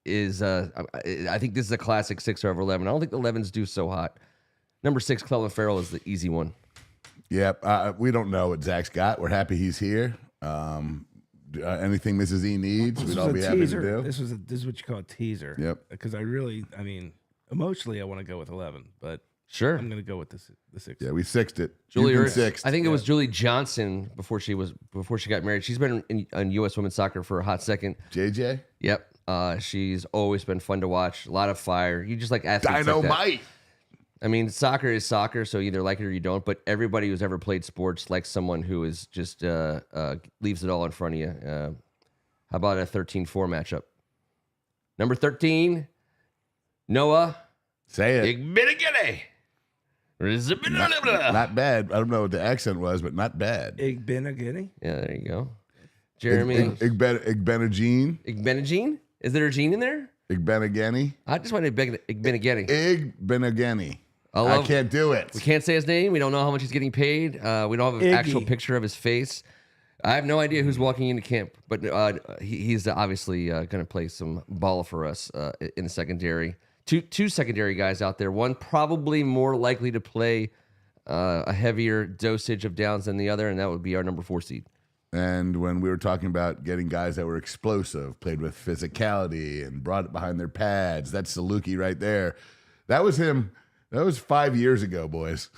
is, I think this is a classic 6 over 11. I don't think the 11s do so hot. Number 6, Clelin Ferrell is the easy one. Yep. We don't know what Zach's got. We're happy he's here. Anything Mrs. E needs, we'd all be happy to do. This is what you call a teaser. Yep. Because emotionally, I want to go with 11, but Sure. I'm going to go with the 6. Yeah, we sixed it. Julie You've been Ertz. sixed. I think it was Julie Johnson before she got married. She's been in U.S. women's soccer for a hot second. JJ. Yep. She's always been fun to watch. A lot of fire. You just like athletes Dynamite. like that. I mean, soccer is soccer, so either like it or you don't. But everybody who's ever played sports likes someone who is just leaves it all in front of you. How about a 13-4 matchup? Number 13, Noah. Say it. Igbenegene. Not bad. I don't know what the accent was, but not bad. Igbenegene? Yeah, there you go. Jeremy. Igbenegene. Igbenegene? Is there a gene in there? Igbenegene. I just want to Igbenegene. Igbenegene. I I can't do it. We can't say his name. We don't know how much he's getting paid. We don't have an actual picture of his face. I have no idea who's walking into camp, but he's obviously going to play some ball for us in the secondary. Two secondary guys out there. One probably more likely to play a heavier dosage of downs than the other, and that would be our number 4 seed. And when we were talking about getting guys that were explosive, played with physicality, and brought it behind their pads, that's Saluki right there. That was him. That was 5 years ago, boys.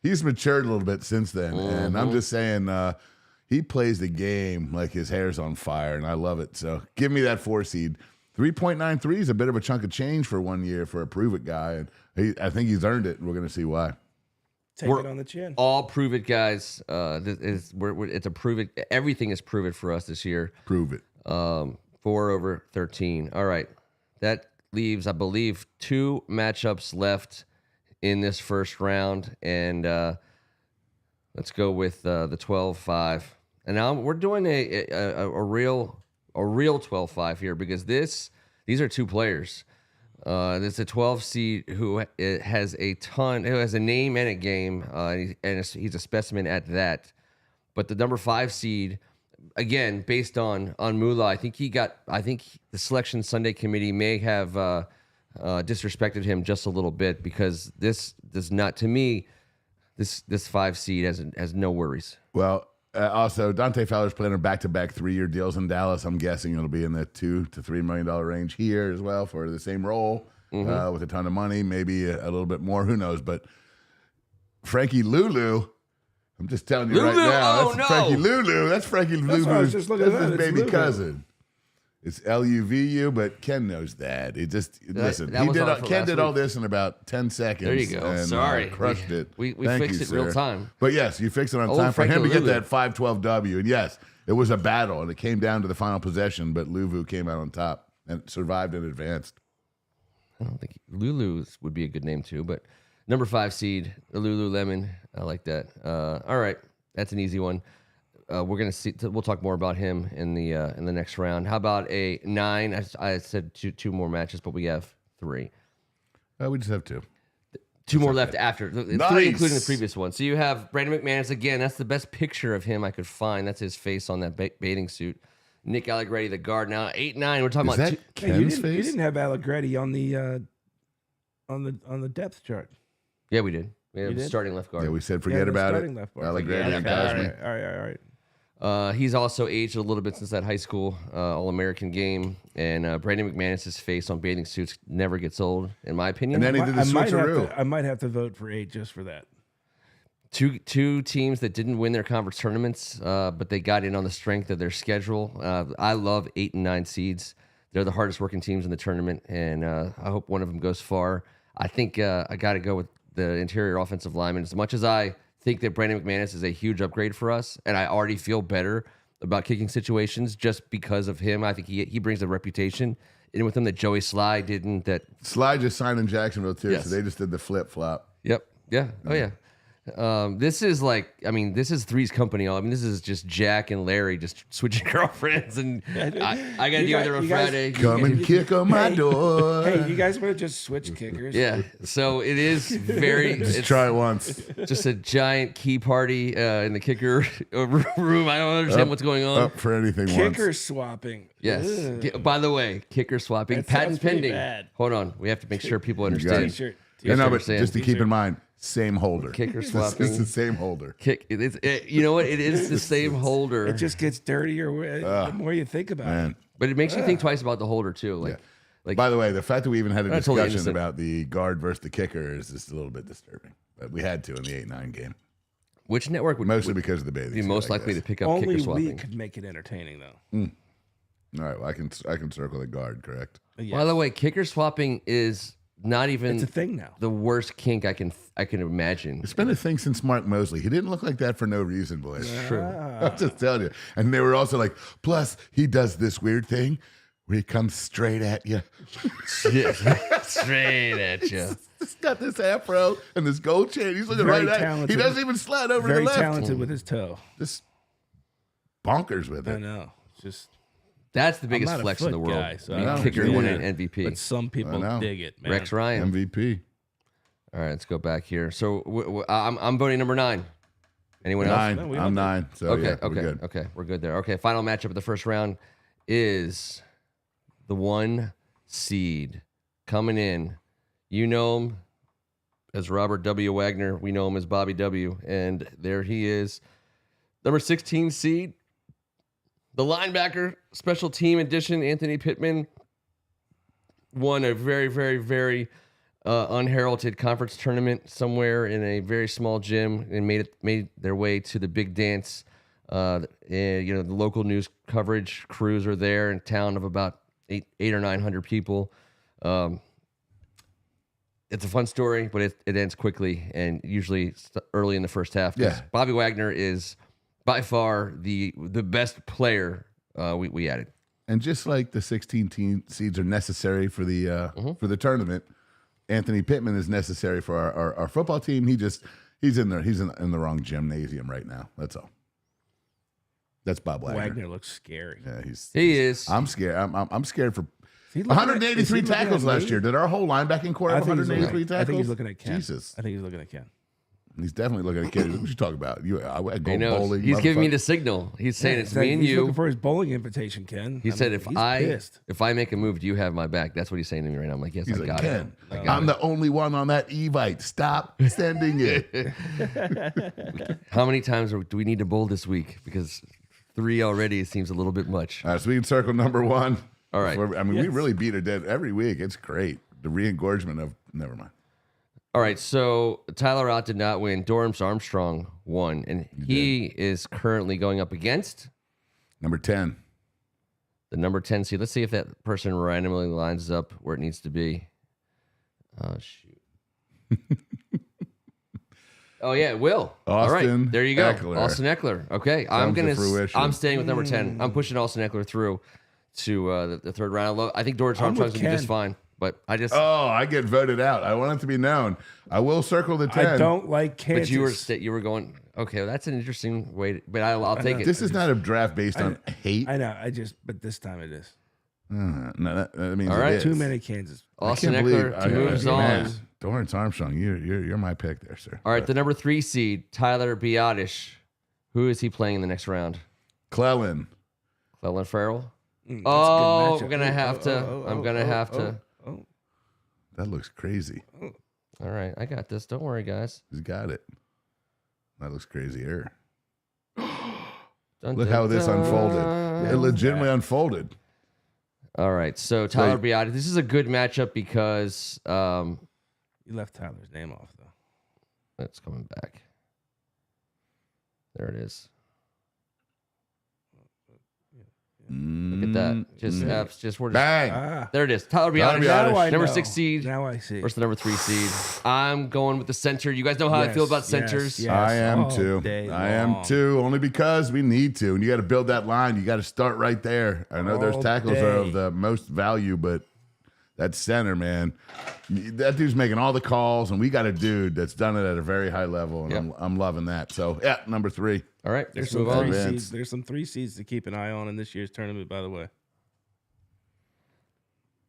He's matured a little bit since then. Mm-hmm. And I'm just saying, he plays the game like his hair's on fire, and I love it. So give me that 4 seed. 3.93 is a bit of a chunk of change for 1 year for a prove-it guy. And I think he's earned it, and we're going to see why. We're it on the chin. All prove-it guys. It's a prove-it. Everything is prove-it for us this year. Prove it. 4 over 13. All right. That leaves, I believe, 2 matchups left in this first round, and let's go with the 12-5. And now we're doing a real 12-5 here because these are 2 players. There's a 12 seed who has a name and a game, and he's a specimen at that. But the number 5 seed, again, based on Mula, I think the Selection Sunday committee may have disrespected him just a little bit because this does not, to me, this 5 seed has no worries. Well, also Dante Fowler's playing on back-to-back 3-year deals in Dallas. I'm guessing it'll be in the $2 to $3 million range here as well for the same role, with a ton of money, maybe a little bit more. Who knows? But Frankie Lulu. I'm just telling you right now. That's Frankie Lulu. That's Frankie Lulu. That's his baby cousin. It's Luvu, but Ken knows that. Ken did all this in about 10 seconds. There you go. And, Sorry. Crushed it. We fixed it real time. But yes, you fixed it on time for him to get that 5-12 W. And yes, it was a battle, and it came down to the final possession, but Luvu came out on top and survived and advanced. I don't think Lulu would be a good name too, but number 5 seed, Lululemon. I like that. All right, that's an easy one. We're gonna see. We'll talk more about him in the next round. How about a 9? I said two more matches, but we have 3. We just have 2. 2 more left after 3, including the previous one. So you have Brandon McManus again. That's the best picture of him I could find. That's his face on that bathing suit. Nick Allegretti, the guard. Now 8-9. We're talking about Ken's face. You didn't have Allegretti on the depth chart. Yeah, we did. We have starting left guard. Yeah, we said forget about it. Allegretti and Cosme. All right. He's also aged a little bit since that high school All-American game, and Brandon McManus' face on bathing suits never gets old, in my opinion. And then he did the switcheroo. I might have to vote for 8 just for that. Two teams that didn't win their conference tournaments, but they got in on the strength of their schedule. I love 8 and 9 seeds. They're the hardest working teams in the tournament, and I hope one of them goes far. I think I got to go with the interior offensive lineman. As much as I think that Brandon McManus is a huge upgrade for us, and I already feel better about kicking situations just because of him. I think he brings a reputation in with him that Joey Sly didn't. That Sly just signed in Jacksonville too, yes. So they just did the flip-flop. Yep. Yeah. Oh yeah. This is this is Three's Company. This is just Jack and Larry just switching girlfriends, and I got to deal with it on Friday. Come and kick on my door. Hey, you guys want to just switch kickers? Yeah. So it is very. Just try it once. Just a giant key party in the kicker room. I don't understand what's going on. Up for anything. Kicker once. Swapping. Yes. By the way, kicker swapping. Patent pending. Bad. Hold on. We have to make sure people understand. T-shirt. But just to keep in mind. Same holder. Kicker swapping. It's the same holder. You know what? It is the same holder. It just gets dirtier the more you think about it. But it makes you think twice about the holder too. By the way, the fact that we even had a discussion about the guard versus the kicker is just a little bit disturbing. But we had to in the 8-9 game. Which network would mostly because of the bathing be most likely to pick up Only kicker swapping? we could make it entertaining though. All right, well, I can circle the guard, correct? Yes. By the way, kicker swapping is not even It's a thing now. the worst kink I can imagine. It's been a thing since Mark Mosley. He didn't look like that for no reason, boys. True. I'm just telling you. And they were also like, plus he does this weird thing where he comes straight at you. Straight at you. He's got this afro and this gold chain. He's looking Very right at you. He talented. doesn't even slide over to Very the left. talented with his toe. Just bonkers with I it. know. It's just. That's the biggest not a flex in the foot world. guy, so I You don't kicker know. won Yeah. an MVP. But some people know. dig it, man. Rex Ryan. MVP. All right, let's go back here. So I'm voting number 9. Anyone else? 9. No, we I'm don't 9. So Okay, yeah, we're okay, good. okay. We're good there. Okay, final matchup of the first round is the 1 seed coming in. You know him as Robert W. Wagner. We know him as Bobby W. And there he is. Number 16 seed, the linebacker, special team edition, Anthony Pittman, won a very, very, very unheralded conference tournament somewhere in a very small gym and made their way to the big dance. And, the local news coverage crews are there in town of about 800 or 900 people. It's a fun story, but it ends quickly and usually early in the first half. 'Cause Yeah. Bobby Wagner is by far the best player we added. And just like the 16 seeds are necessary for the tournament, Anthony Pittman is necessary for our football team. He's in the wrong gymnasium right now. That's all. That's Bob Wagner. Wagner looks scary. Yeah, He is. I'm scared. I'm scared for Is he looking at- 183 is he looking tackles at last me? year. Did our whole linebacking core have 183 tackles? I think he's looking at Ken. Jesus. I think he's looking at Ken. He's definitely looking at kids. What you talking about? I go He knows. bowling. He's giving me motherfucker. the signal. He's saying it's He's like- me and he's you. looking for his bowling invitation, Ken. He said, he's pissed. if I make a move, do you have my back? That's what he's saying to me right now. I'm like, yes, He's I like, got Ken, it. I'm the only one on that Evite. Stop sending it. How many times do we need to bowl this week? Because 3 already seems a little bit much. All right, so we can circle number 1. All right. We Yes. really beat her dead every week. It's great. The re-engorgement of, never mind. All right, so Tyler Ott did not win. Dorrance Armstrong won, and he is currently going up against Number 10. the number 10 seed. Let's see if that person randomly lines up where it needs to be. Oh, shoot. Oh, yeah, it will. All Austin right, there you go. Eckler. Austin Eckler. Okay, Comes to fruition. I'm staying with number 10. I'm pushing Austin Eckler through to the third round. I think Dorrance I'm with Armstrong's going to be just Ken. fine, but I just... Oh, I get voted out. I want it to be known. I will circle the 10. I don't like Kansas. But you were going, okay, well, that's an interesting way, but I'll take it. This is not a draft based on hate. I know. But this time it is. No, that means All right. it is. Too many Kansas. Austin Can't believe- Eckler moves on. man, Dorrance Armstrong, you're my pick there, sir. All right, the number 3 seed, Tyler Biotish. Who is he playing in the next round? Clellan. Cleveland Farrell? That's a good Oh, matchup. I'm gonna have to. I'm gonna have to. That looks crazy. All right, I got this. Don't worry, guys. He's got it. That looks crazier. Dun, Look dun, how this dun. unfolded. It legitimately unfolded. All right, so Tyler Biotish. This is a good matchup because You left Tyler's name off though. it's coming back. There it is. Look at that. Just we're just Bang. there. It is. Tyler Tyler Biotish, Biotish. Now I number know. 6 seed. Now I see. versus the number 3 seed. I'm going with the center. You guys know how I feel about Yes, centers. yes. I am all too. day I am long. too. Only because we need to. And you got to build that line. You got to start right there. I know those All tackles are of day. the most value, but that center, man, that dude's making all the calls, and we got a dude that's done it at a very high level, and Yep. I'm loving that. So yeah, number 3. All right, There's let's some move on. Vince. seeds. There's some 3 seeds to keep an eye on in this year's tournament, by the way.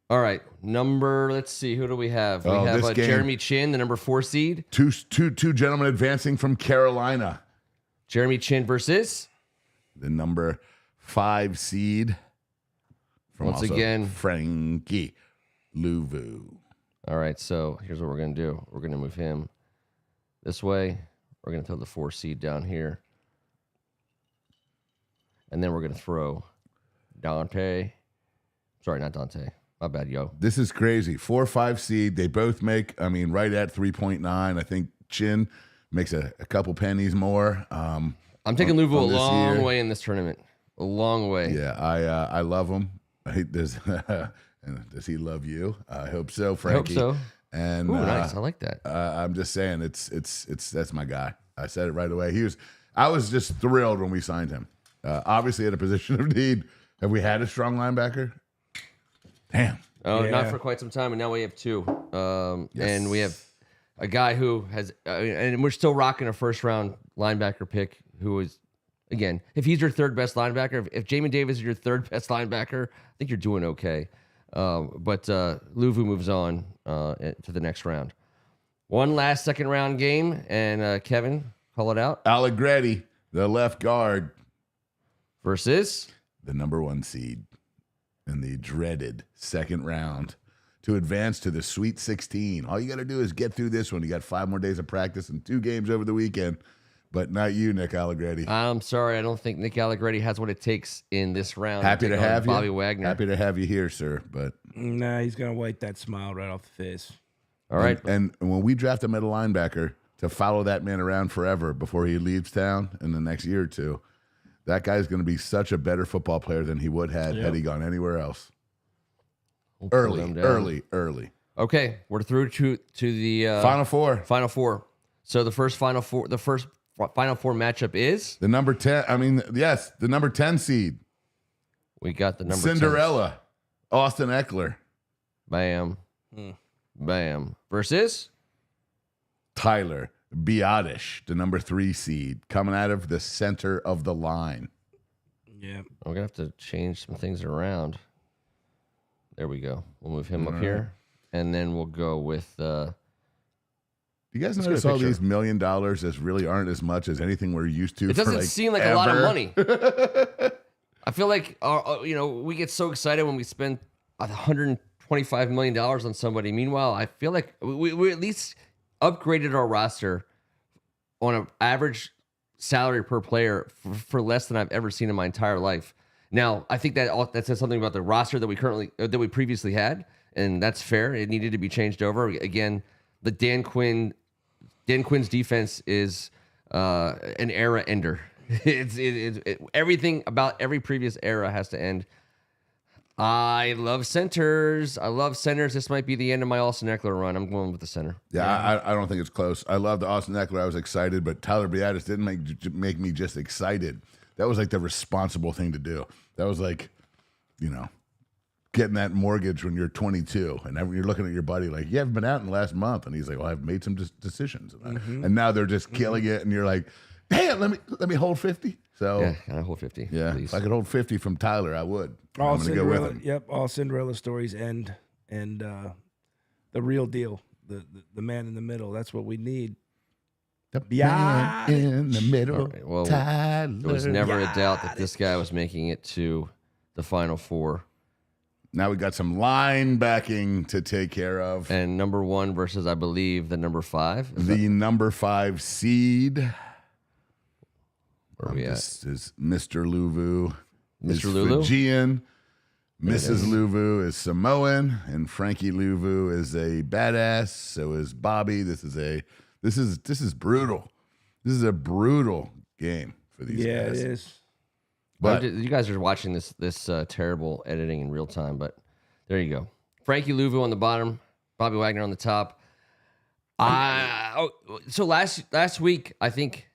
All right, let's see, who do we have? We Oh, have this game. Jeremy Chin, the number 4 seed. Two gentlemen advancing from Carolina. Jeremy Chin versus The number 5 seed. From Once also again. Frankie Louvu. All right, so here's what we're going to do. We're going to move him this way. We're going to throw the 4 seed down here. And then we're going to throw Dante. Sorry, not Dante. My bad, yo. This is crazy. 4-5 seed. They both make, right at 3.9. I think Chin makes a couple pennies more. I'm taking Louisville a on this long year. way in this tournament. A long way. Yeah, I love him. Does he love you? I hope so, Frankie. I hope so. And Ooh, nice. I like that. I'm just saying, it's that's my guy. I said it right away. I was just thrilled when we signed him. Obviously, at a position of need. Have we had a strong linebacker? Damn. Oh, Yeah. not for quite some time, and now we have two. Yes. And we have a guy who has, and we're still rocking a first-round linebacker pick who is, again, if he's your third best linebacker, if Jamin Davis is your third best linebacker, I think you're doing okay. But Luvu moves on to the next round. One last second-round game, and Kevin, call it out. Allegretti, the left guard, Versus the number 1 seed in the dreaded second round to advance to the Sweet 16. All you got to do is get through this one. You got 5 more days of practice and 2 games over the weekend, but not you, Nick Allegretti. I'm sorry, I don't think Nick Allegretti has what it takes in this round. Happy to have you, Bobby Wagner. Happy to have you here, sir. But Nah, he's gonna wipe that smile right off the face. All right. and when we draft a middle linebacker to follow that man around forever before he leaves town in the next year or two, that guy's going to be such a better football player than he would have had he gone anywhere else. We'll pull them down. Early. Okay, we're through to the Final four. Final four. So the first Final Four matchup is The number 10. The number 10 seed. we got the number Cinderella. Austin Eckler. 10. Bam. Versus Tyler Biadasz, the number 3 seed, coming out of the center of the line. Yeah. we're gonna have to change some things around. There we go. We'll move him up here, and then we'll go with. You guys Let's notice get a all picture. these $1 million as really aren't as much as anything we're used to? It doesn't for seem like a lot of ever? money. I feel like we get so excited when we spend $125 million on somebody. Meanwhile, I feel like we at least upgraded our roster on an average salary per player for less than I've ever seen in my entire life. Now, I think that says something about the roster that we previously had, and that's fair. It needed to be changed over. Again, the Dan Quinn's defense is an era ender. Everything about every previous era has to end. I love centers. This might be the end of my Austin Eckler run. I'm going with the center. Yeah, I don't think it's close. I loved Austin Eckler. I was excited, but Tyler Biadasz didn't make me just excited. That was like the responsible thing to do. That was like, getting that mortgage when you're 22 and you're looking at your buddy like, you haven't been out in the last month. And he's like, well, I've made some decisions. And now they're just killing it. And you're like, damn, let me hold 50. So Yeah, can I hold 50? yeah, please? if I could hold 50 from Tyler, I would. All I'm going to go with Cinderella. him. Yep. All Cinderella stories end, and the real deal, the man in the middle. That's what we need. The Yeah. man in the middle, All right, well, Tyler. There was never a doubt that this guy was making it to the Final Four. Now we got some linebacking to take care of. And number 1 versus, I believe, the number 5. The number 5 seed. Where are we at? This is Mr. Luvu. Is Mr. Lulu? Fijian. Mrs. Luvu is Samoan, and Frankie Luvu is a badass. So is Bobby. This is brutal. This is a brutal game for these Yeah, guys. it is. But you guys are watching this terrible editing in real time, but there you go. Frankie Luvu on the bottom, Bobby Wagner on the top. So last week, I think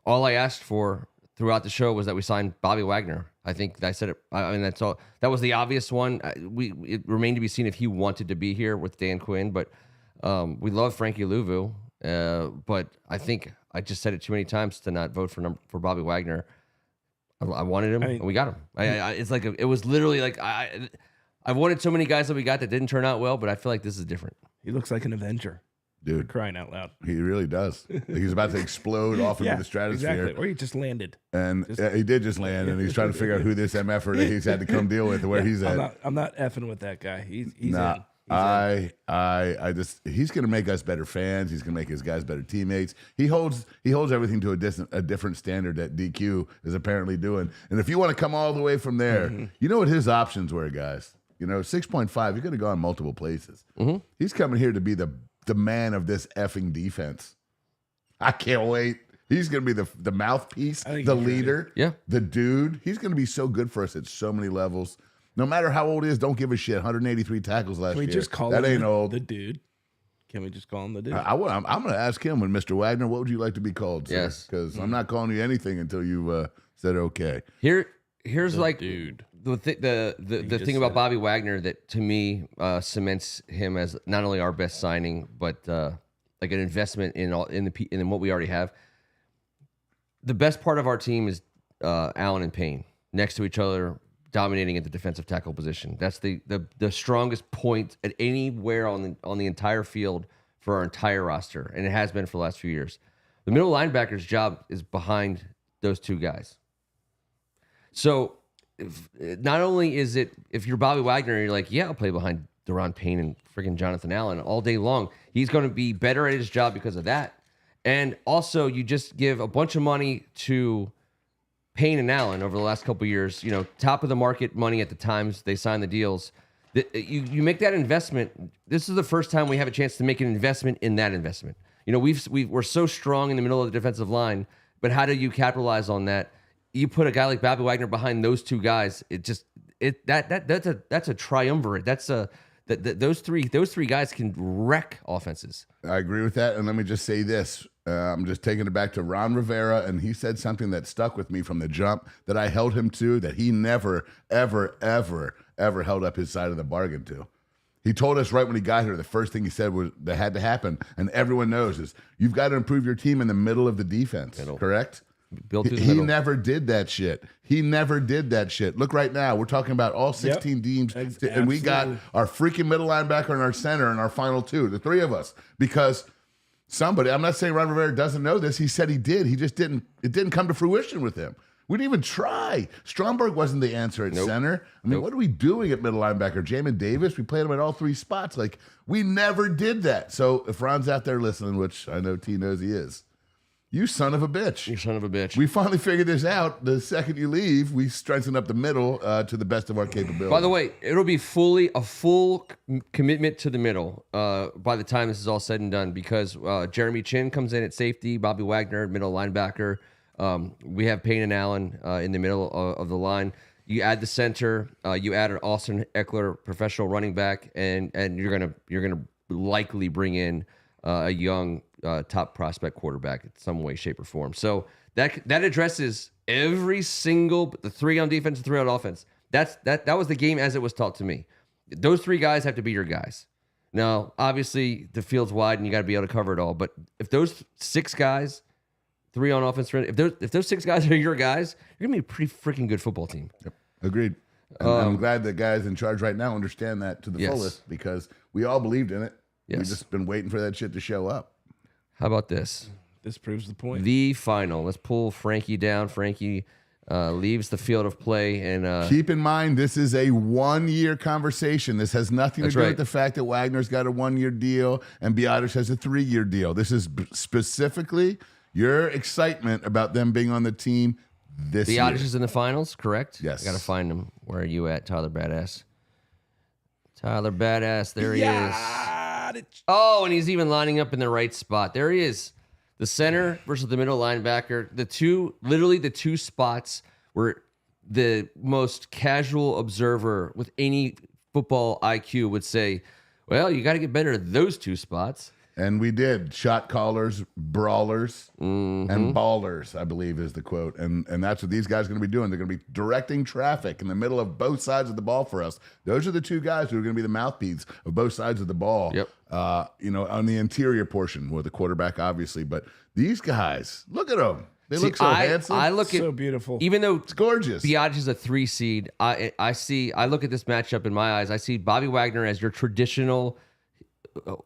all I asked for throughout the show was that we signed Bobby Wagner. I think I said it. I mean, that's all. That was the obvious one. It remained to be seen if he wanted to be here with Dan Quinn, but we love Frankie Luvu. But I think I just said it too many times to not vote for Bobby Wagner. I wanted him, and we got him. It's like it was literally like I've wanted so many guys that we got that didn't turn out well, but I feel like this is different. He looks like an Avenger. dude, Crying out loud. he really does. He's about to explode off into the stratosphere. Exactly. Or he just landed. And he did just land, and he's trying to figure out who this MFer that he's had to come deal with, where he's at. I'm not effing with that guy. He's Nah, in. He's in. He's going to make us better fans. He's going to make his guys better teammates. He holds everything to a different standard that DQ is apparently doing. And if you want to come all the way from there, you know what his options were, guys. 6.5. He could have gone multiple places. He's coming here to be the man of this effing defense. I can't wait. He's going to be the mouthpiece, I think the he's ready. leader, the dude. He's going to be so good for us at so many levels. No matter how old he is, don't give a shit. 183 tackles last year. Can we just call that him ain't old. the dude? Can we just call him the dude? I'm going to ask him, when Mr. Wagner, what would you like to be called? Sir? Yes. Because I'm not calling you anything until you said okay. Here's The like dude. the thing about Bobby Wagner that to me cements him as not only our best signing, but like an investment in what we already have. The best part of our team is Allen and Payne next to each other, dominating at the defensive tackle position. That's the strongest point at anywhere on the entire field for our entire roster, and it has been for the last few years. The middle linebacker's job is behind those two guys. So not only is it, if you're Bobby Wagner, you're like, yeah, I'll play behind Deron Payne and freaking Jonathan Allen all day long. He's going to be better at his job because of that. And also, you just give a bunch of money to Payne and Allen over the last couple of years, top of the market money at the times they sign the deals. You make that investment. This is the first time we have a chance to make an investment in that investment. We're so strong in the middle of the defensive line, but how do you capitalize on that? You put a guy like Bobby Wagner behind those two guys. That's a triumvirate. Those three guys can wreck offenses. I agree with that. And let me just say this. I'm just taking it back to Ron Rivera, and he said something that stuck with me from the jump that I held him to, that he never, ever, ever, ever held up his side of the bargain to. He told us right when he got here, the first thing he said was that had to happen, and everyone knows, is you've got to improve your team in the middle of the defense, correct? Built through the He middle. never did that shit. Look right now. We're talking about all 16 teams, and we got our freaking middle linebacker and our center and our final two, the three of us, because somebody, I'm not saying Ron Rivera doesn't know this. He said he did. He just didn't. It didn't come to fruition with him. We didn't even try. Stromberg wasn't the answer at center. I mean, what are we doing at middle linebacker? Jamin Davis, we played him at all three spots. Like, we never did that. So if Ron's out there listening, which I know T knows he is, you son of a bitch. You son of a bitch. We finally figured this out. The second you leave, we strengthen up the middle to the best of our capability. By the way, it'll be a full commitment to the middle by the time this is all said and done, because Jeremy Chin comes in at safety, Bobby Wagner, middle linebacker. We have Payne and Allen in the middle of the line. You add the center, you add an Austin Eckler, professional running back, and you're gonna likely bring in a young top prospect quarterback in some way, shape, or form. So that addresses every single, the three on defense and three on offense. That was the game as it was taught to me. Those three guys have to be your guys. Now, obviously, the field's wide and you got to be able to cover it all. But if those six guys, three on offense, if those six guys are your guys, you're gonna be a pretty freaking good football team. Yep. Agreed. And I'm glad the guys in charge right now understand that to the fullest, because we all believed in it. Yes. We've just been waiting for that shit to show up. How about this? This proves the point. The final. Let's pull Frankie down. Frankie leaves the field of play. And keep in mind, this is a 1-year conversation. This has nothing to do with the fact that Wagner's got a 1-year deal and Biotis has a 3-year deal. This is specifically your excitement about them being on the team this year. Biotis is in the finals, correct? Yes. I got to find him. Where are you at, Tyler Badass? Tyler Badass. There he is. Oh, and he's even lining up in the right spot. There he is. The center versus the middle linebacker. Literally the two spots where the most casual observer with any football IQ would say, well, you got to get better at those two spots. And we did. Shot callers, brawlers, and ballers, I believe is the quote. And that's what these guys are going to be doing. They're going to be directing traffic in the middle of both sides of the ball for us. Those are the two guys who are going to be the mouthpiece of both sides of the ball. Yep. On the interior portion with the quarterback, obviously. But these guys, look at them. They look so handsome. I look so beautiful. Even though it's gorgeous. Biotis is a 3 seed, I look at this matchup in my eyes. I see Bobby Wagner as your traditional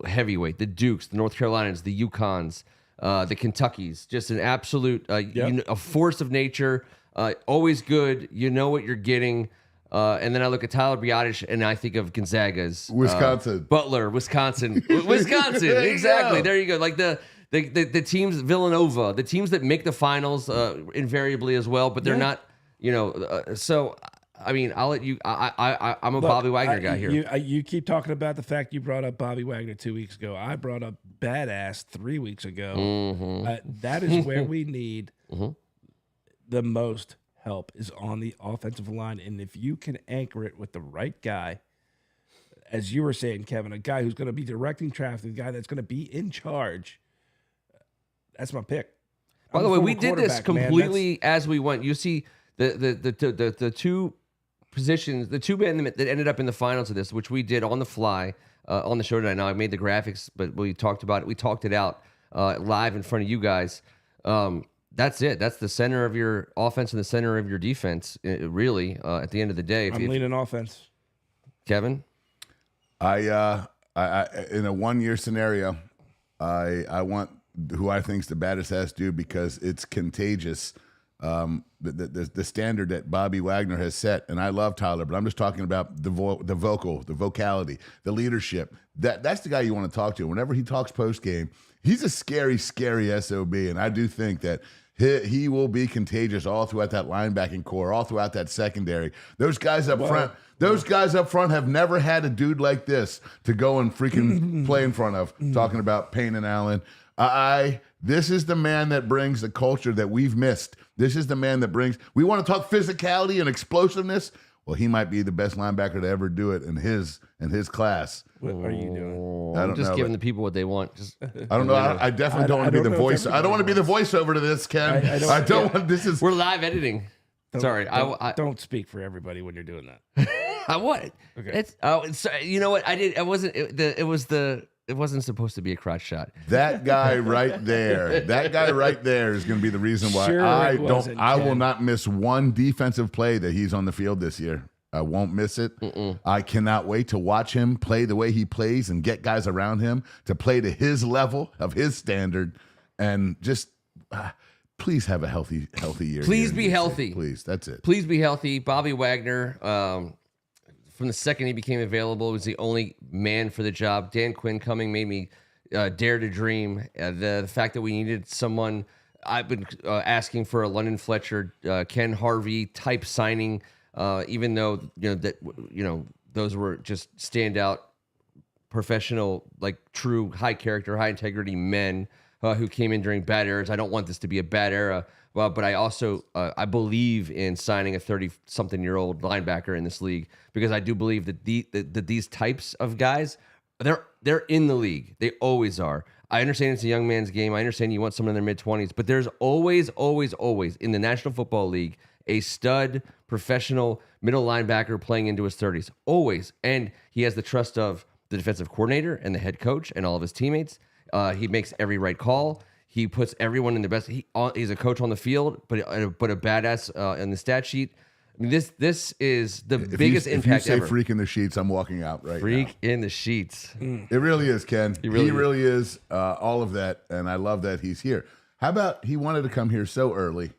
heavyweight, the Dukes, the North Carolinas, the Yukons, the Kentuckys, just an absolute a force of nature, always good. You know what you're getting. And then I look at Tyler Biotis and I think of Gonzaga's Wisconsin, Butler, Wisconsin, exactly. There you go. Like the teams, Villanova, the teams that make the finals invariably as well, but they're not. So I mean, I'll let you. I'm a Bobby Wagner guy here. You keep talking about the fact you brought up Bobby Wagner 2 weeks ago. I brought up Badass 3 weeks ago. That is where we need the most help is on the offensive line. And if you can anchor it with the right guy, as you were saying, Kevin, a guy who's going to be directing traffic, a guy that's going to be in charge, that's my pick. By the way, we did this completely as we went. You see the two positions, the two men that ended up in the finals of this, which we did on the fly on the show tonight. Now I made the graphics, but we talked about it. We talked it out live in front of you guys. That's it. That's the center of your offense and the center of your defense. Really, at the end of the day, I'm leaning offense. Kevin, I in a 1 year scenario, I want who I think's the baddest ass dude because it's contagious. The standard that Bobby Wagner has set, and I love Tyler, but I'm just talking about the vocal, the vocality, the leadership. That's the guy you want to talk to. Whenever he talks post game, he's a scary, scary SOB, and I do think that he will be contagious all throughout that linebacking core, all throughout that secondary. Those guys up front. Those guys up front have never had a dude like this to go and freaking play in front of. Talking about Payne and Allen. This is the man that brings the culture that we've missed. This is the man that brings. We want to talk physicality and explosiveness. Well, he might be the best linebacker to ever do it in his class. What are you doing? I'm just giving the people what they want. I don't know. I definitely don't want to be the voice. I don't want to be the voiceover to this, Ken. I don't want. This is. We're live editing. Sorry, don't speak for everybody when you're doing that. I would. Okay. You know what? I did. It wasn't. It wasn't supposed to be a crotch shot. That guy right there. That guy right there is going to be the reason why I will not miss one defensive play that he's on the field this year. I won't miss it. I cannot wait to watch him play the way he plays and get guys around him to play to his level of his standard, and just please have a healthy year. Please be healthy. Please, that's it. Please be healthy. Bobby Wagner, from the second he became available, was the only man for the job. Dan Quinn coming made me dare to dream. The fact that we needed someone, I've been asking for a London Fletcher, Ken Harvey type signing, even though those were just standout, professional, like true high character, high integrity men who came in during bad eras. I don't want this to be a bad era. Well, but I also I believe in signing a 30-something-year-old linebacker in this league because I do believe that these types of guys, they're in the league. They always are. I understand it's a young man's game. I understand you want someone in their mid-20s, but there's always in the National Football League a stud professional middle linebacker playing into his 30s. Always. And he has the trust of the defensive coordinator and the head coach and all of his teammates. He makes every right call. He puts everyone in the best. He's a coach on the field, but a badass in the stat sheet. I mean, this is the biggest impact ever. If you say freak in the sheets, I'm walking out right now. Freak in the sheets. It really is, Ken. He really is all of that, and I love that he's here. How about he wanted to come here so early?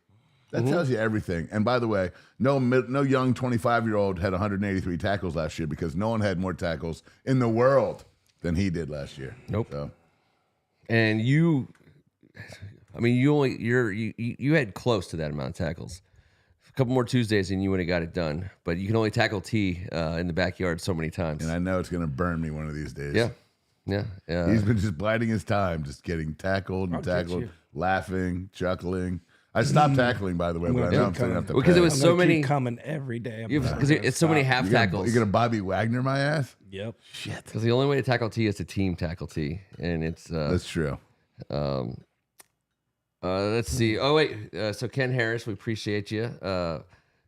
That tells you everything. And by the way, no young 25-year-old had 183 tackles last year because no one had more tackles in the world than he did last year. Nope. So. And you had close to that amount of tackles. A couple more Tuesdays and you would have got it done. But you can only tackle T in the backyard so many times. And I know it's going to burn me one of these days. Yeah. He's been just biding his time, just getting tackled and tackled, laughing, chuckling. I stopped tackling, by the way, but I know I'm sitting up the because it was so many coming every day. Because it's so many half tackles. You're gonna Bobby Wagner my ass? Yep. Shit. Because the only way to tackle T is to team tackle T, and it's that's true. Let's see. Oh wait, so Ken Harris, we appreciate you.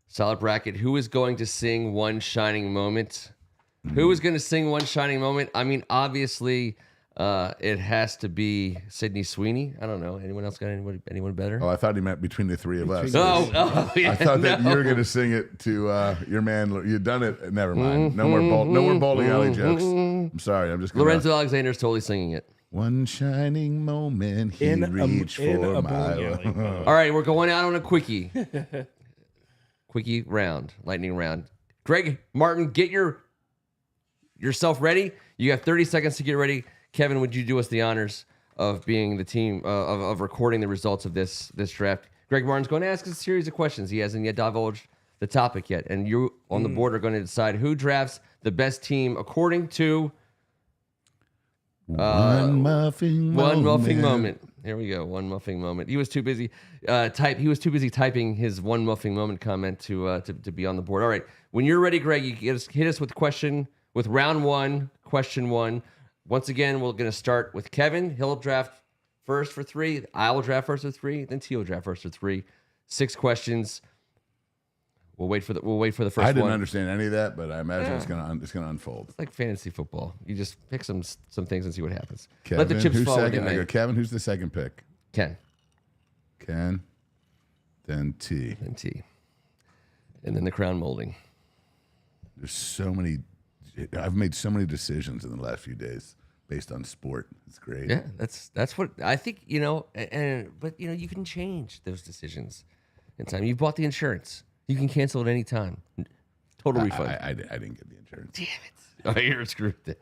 Solid bracket. Who is going to sing One Shining Moment? Who is going to sing One Shining Moment? I mean, obviously. It has to be Sydney Sweeney. I don't know. Anyone else got anyone better? Oh, I thought he meant between the three of us. Oh, yeah. I thought that you were going to sing it to your man. You'd done it. Never mind. No more bowling alley jokes. I'm sorry. I'm just gonna... Lorenzo Alexander's totally singing it. One shining moment he reached for my... All right, we're going out on a quickie. Quickie round, lightning round. Greg Martin, get yourself ready. You have 30 seconds to get ready. Kevin, would you do us the honors of being the team of recording the results of this draft? Greg Martin's going to ask us a series of questions he hasn't yet divulged the topic yet. And you on the board are going to decide who drafts the best team according to One muffing moment. Here we go. One muffing moment. He was too busy He was too busy typing his one muffing moment comment to be on the board. All right. When you're ready, Greg, you hit us with round one, question one. Once again, we're going to start with Kevin. He'll draft first for 3. I will draft first for 3. Then T will draft first for 3. 6 questions. We'll wait for the first one. I didn't understand any of that, but I imagine it's gonna unfold. It's like fantasy football. You just pick some things and see what happens. Kevin, Let the chips who's fall. second? I go Kevin. Who's the second pick? Ken. Ken. Then T. And T. And then the crown molding. There's so many. I've made so many decisions in the last few days based on sport. It's great. Yeah, that's what I think. But you can change those decisions in time. You bought the insurance. You can cancel at any time. Total refund. I didn't get the insurance. Damn it! Oh, you're screwed then.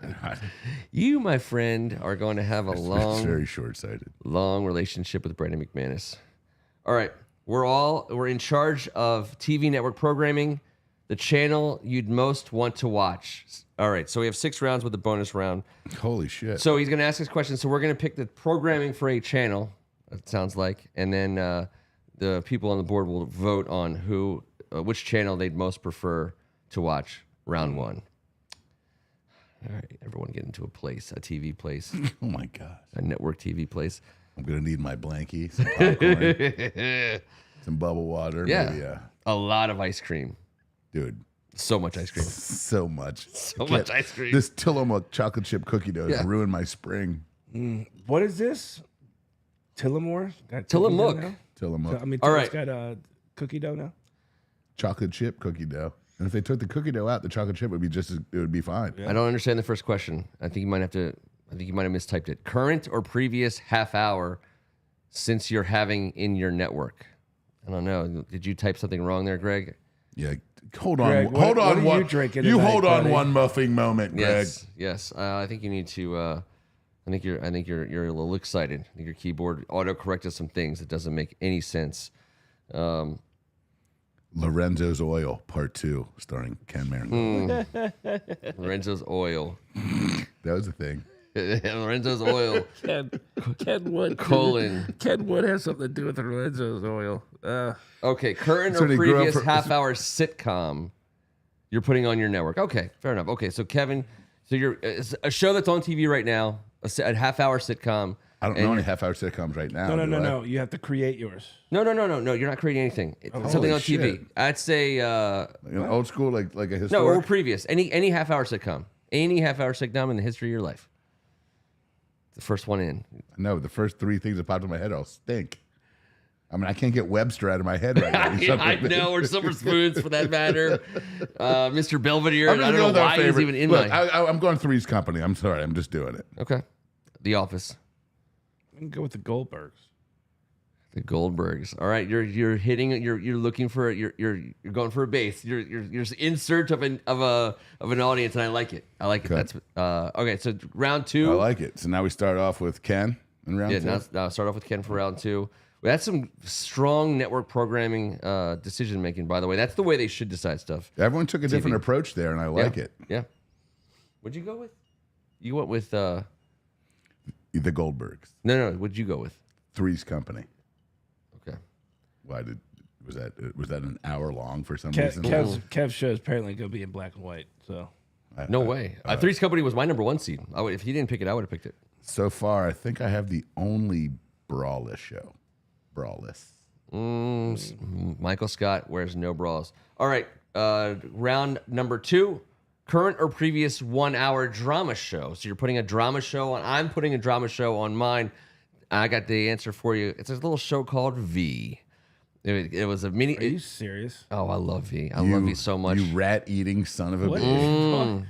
You, my friend, are going to have It's very short-sighted. long relationship with Brandon McManus. All right, we're in charge of TV network programming. The channel you'd most want to watch. All right, so we have 6 rounds with a bonus round. Holy shit! So he's going to ask us questions. So we're going to pick the programming for a channel. It sounds like, and then the people on the board will vote on which channel they'd most prefer to watch. Round 1. All right, everyone get into a TV place, Oh my god! a network TV place. I'm gonna need my blankie, some popcorn, some bubble water. Yeah, maybe, a lot of ice cream. Dude, So much ice cream. so much. So much ice cream. This Tillamook chocolate chip cookie dough has ruined my spring. What is this? Tillamore? Tillamook. Tillamook. I mean, All Tillamook's right. got cookie dough now. Chocolate chip cookie dough. And if they took the cookie dough out, the chocolate chip would be it would be fine. I don't understand the first question. I think you might have mistyped it. Current or previous half hour since you're having in your network? I don't know. Did you type something wrong there, Greg? Yeah. Hold on. Greg, hold what on. are One, you drinking you tonight, hold on buddy? one muffing moment, Greg. Yes. I think you need to. I think you're a little excited. I think your keyboard auto-corrected some things that doesn't make any sense. Lorenzo's Oil, Part 2, starring Ken Meringolo. Lorenzo's Oil. That was a thing. Lorenzo's Oil. Ken Wood. Colon. Ken Wood has something to do with Lorenzo's oil. Okay, current That's or when he grew up previous from- half-hour sitcom you're putting on your network. Okay, fair enough. Okay, so Kevin, you're a show that's on TV right now, a half-hour sitcom. I don't know any half-hour sitcoms right now. No. You have to create yours. No. You're not creating anything. It's something Holy on TV. shit. I'd say Like an old school, like a historic. no, or previous. Any half-hour sitcom. Any half-hour sitcom in the history of your life. The first one in. No, the first 3 things that popped in my head all stink. I mean, I can't get Webster out of my head right now. I know, or Silver Spoons for that matter. Mr. Belvedere. I'm I don't know why he's even in Look, my. I'm going Three's Company. I'm sorry. I'm just doing it. Okay. The Office. I can go with the Goldbergs. The Goldbergs. All right, you're hitting. You're looking for. You're going for a base. You're in search of an audience, and I like it. I like it. Okay. That's okay. So round 2. I like it. So now we start off with Ken in round 2. Now start off with Ken for round 2. That's some strong network programming decision making. By the way, that's the way they should decide stuff. Everyone took a different approach there, and I like it. Yeah. What'd you go with? You went with The Goldbergs. no. What'd you go with? Three's Company. Okay. Why was that an hour long for some Kev's reason? show is apparently going to be in black and white. So No way. Three's Company was my number 1 seed. If he didn't pick it, I would have picked it. So far, I think I have the only brawless show. Brawless. Michael Scott wears no bras. All right. Round number 2. Current or previous 1-hour drama show. So you're putting a drama show on. I'm putting a drama show on mine. I got the answer for you. It's a little show called V. It was a mini. are you serious? Oh, I love V. I love V so much. You rat-eating son of a What? bitch.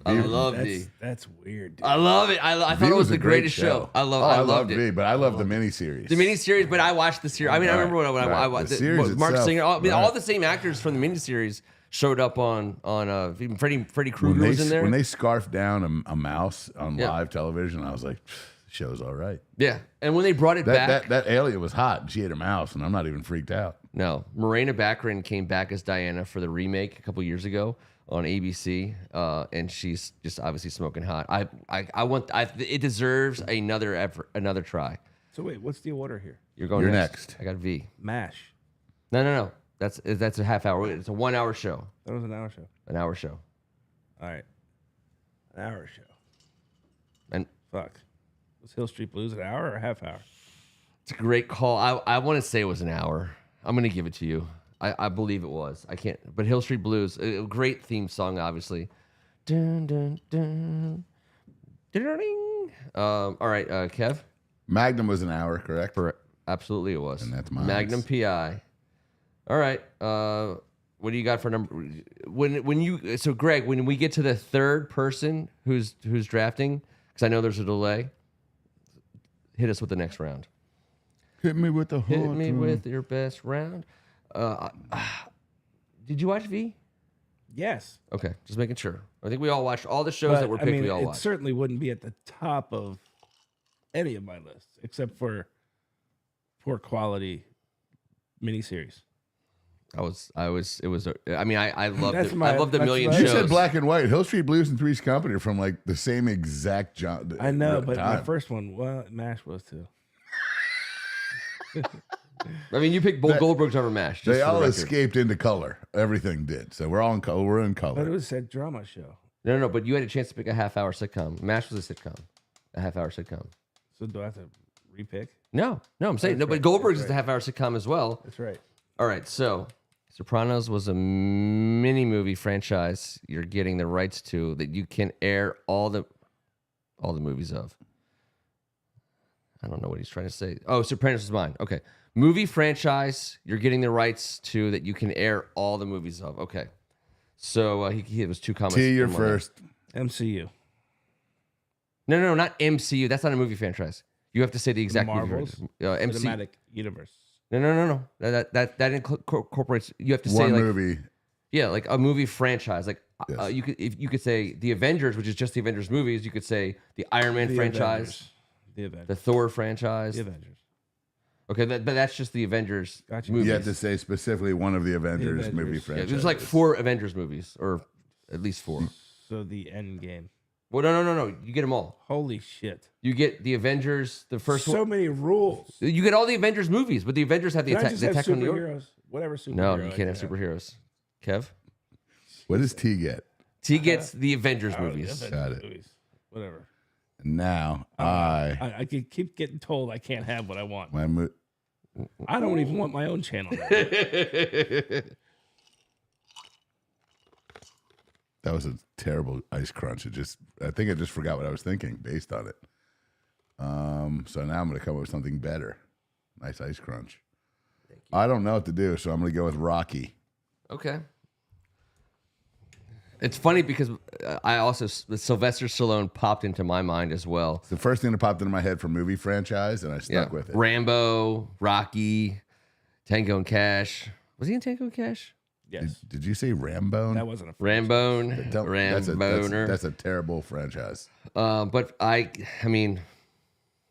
I love V. That's weird. Dude. I love it. I V thought it was a the great greatest show. I loved loved it. V, but I love the miniseries. The miniseries, but I watched the series. I mean, I remember when I Right. watched The series Mark itself, Singer. right. All the same actors from the miniseries showed up on even Freddy Krueger was in there. When they scarfed down a mouse on Yeah. live television, I was like, the show's all right. Yeah, and when they brought it back, That alien was hot, and she ate a mouse, and I'm not even freaked out. No. Morena Baccarin came back as Diana for the remake a couple years ago on ABC, and she's just obviously smoking hot. It deserves another try. So wait, what's the order here? You're next. I got V. MASH. No. That's a half hour. It's a 1 hour show. That was an hour show. An hour show. All right. An hour show. And fuck. Was Hill Street Blues an hour or a half hour? It's a great call. I want to say it was an hour. I'm going to give it to you. I believe it was. I can't. But Hill Street Blues, a great theme song, obviously. Dun, dun, dun. Ding. All right, Kev. Magnum was an hour, correct? Absolutely, it was. And that's mine. Magnum PI. All right. What do you got for number? So Greg, when we get to the third person who's drafting, because I know there's a delay, hit us with the next round. Hit me with the Hit me with your best round. Did you watch V? Yes. Okay, just making sure. I think we all watched all the shows that were picked. We all watched. It certainly wouldn't be at the top of any of my lists, except for poor quality miniseries. I love the that's million my- You shows. said Black and White. Hill Street Blues and Three's Company are from like the same exact genre. I know, but my first one, well, MASH was too. I mean, you picked Goldberg's over MASH. They all escaped into color. Everything did. So we're all in color. We're in But it color. was a drama show. No. But you had a chance to pick a half-hour sitcom. MASH was a sitcom, a half-hour sitcom. So do I have to repick? No. I'm saying no. That's But right. Goldberg's That's is a half-hour sitcom as well. That's right. All right. So Sopranos was a mini movie franchise. You're getting the rights to that you can air all the movies of. I don't know what he's trying to say. Oh, Sopranos is mine. Okay. Movie franchise, you're getting the rights to that you can air all the movies of. Okay. So he was two comments. T, you're first. MCU. No, not MCU. That's not a movie franchise. You have to say the exact Marvels? movie. MCU. Cinematic Universe. No. That incorporates. You have to say One like movie. yeah, like a movie franchise. Like Yes. you could say the Avengers, which is just the Avengers movies. You could say the Iron Man franchise, The Avengers. the Thor franchise. The Avengers. Okay, but that's just the Avengers Gotcha. movies. You have to say specifically one of the Avengers, Avengers. movie Yeah, franchises. there's like 4 Avengers movies, or at least 4. So the End Game. Well, no. You get them all. Holy shit. You get the Avengers, the first So one. many rules. You get all the Avengers movies, but the Avengers have the Can I attack. just The have attack on New York. superheroes? Whatever superhero. No, you I can't have can superheroes. Kev, What does T get? T gets the Avengers Oh, the movies. Avengers Got it. movies. Whatever. Now I can keep getting told I can't have what I want. I don't even want my own channel. that was a terrible ice crunch. I think I just forgot what I was thinking based on it. So now I'm going to come up with something better. Nice ice crunch. I don't know what to do, so I'm going to go with Rocky. Okay. It's funny because I also Sylvester Stallone popped into my mind as well. It's the first thing that popped into my head for movie franchise, and I stuck with it. Rambo, Rocky, Tango and Cash. Was he in Tango and Cash? Yes. Did you say Rambone? That wasn't a Rambone, Ramboner. That's a terrible franchise. But I mean,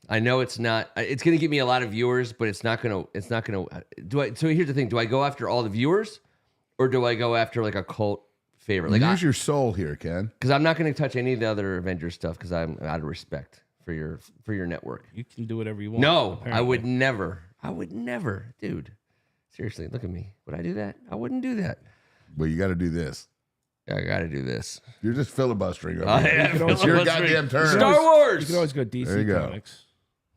I know it's not. It's going to give me a lot of viewers, but it's not going to. So here's the thing: do I go after all the viewers, or do I go after like a cult favorite? Like Use your soul here, Ken. because I'm not going to touch any of the other Avengers stuff because I'm out of respect for your network. You can do whatever you want. No, apparently. I would never. I would never, dude. Seriously, look at me. Would I do that? I wouldn't do that. Well, you got to do this. I got to do this. You're just filibustering. Over I here. am It's your filibustering. goddamn turn. Star You Wars. can always go DC There you go. Comics.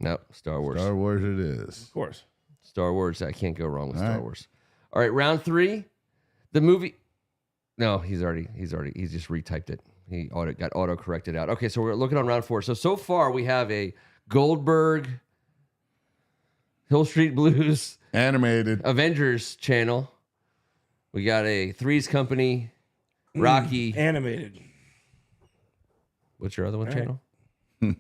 Nope, Star Wars. Star Wars it is. Of course. Star Wars. I can't go wrong with All Star right. Wars. All right, round 3. The movie. No, he's just retyped it. He got auto corrected out. Okay, so we're looking on round 4. So far we have a Goldberg, Hill Street Blues, Animated. Avengers channel. We got a Three's Company, Rocky. Animated. What's your other one All right. channel?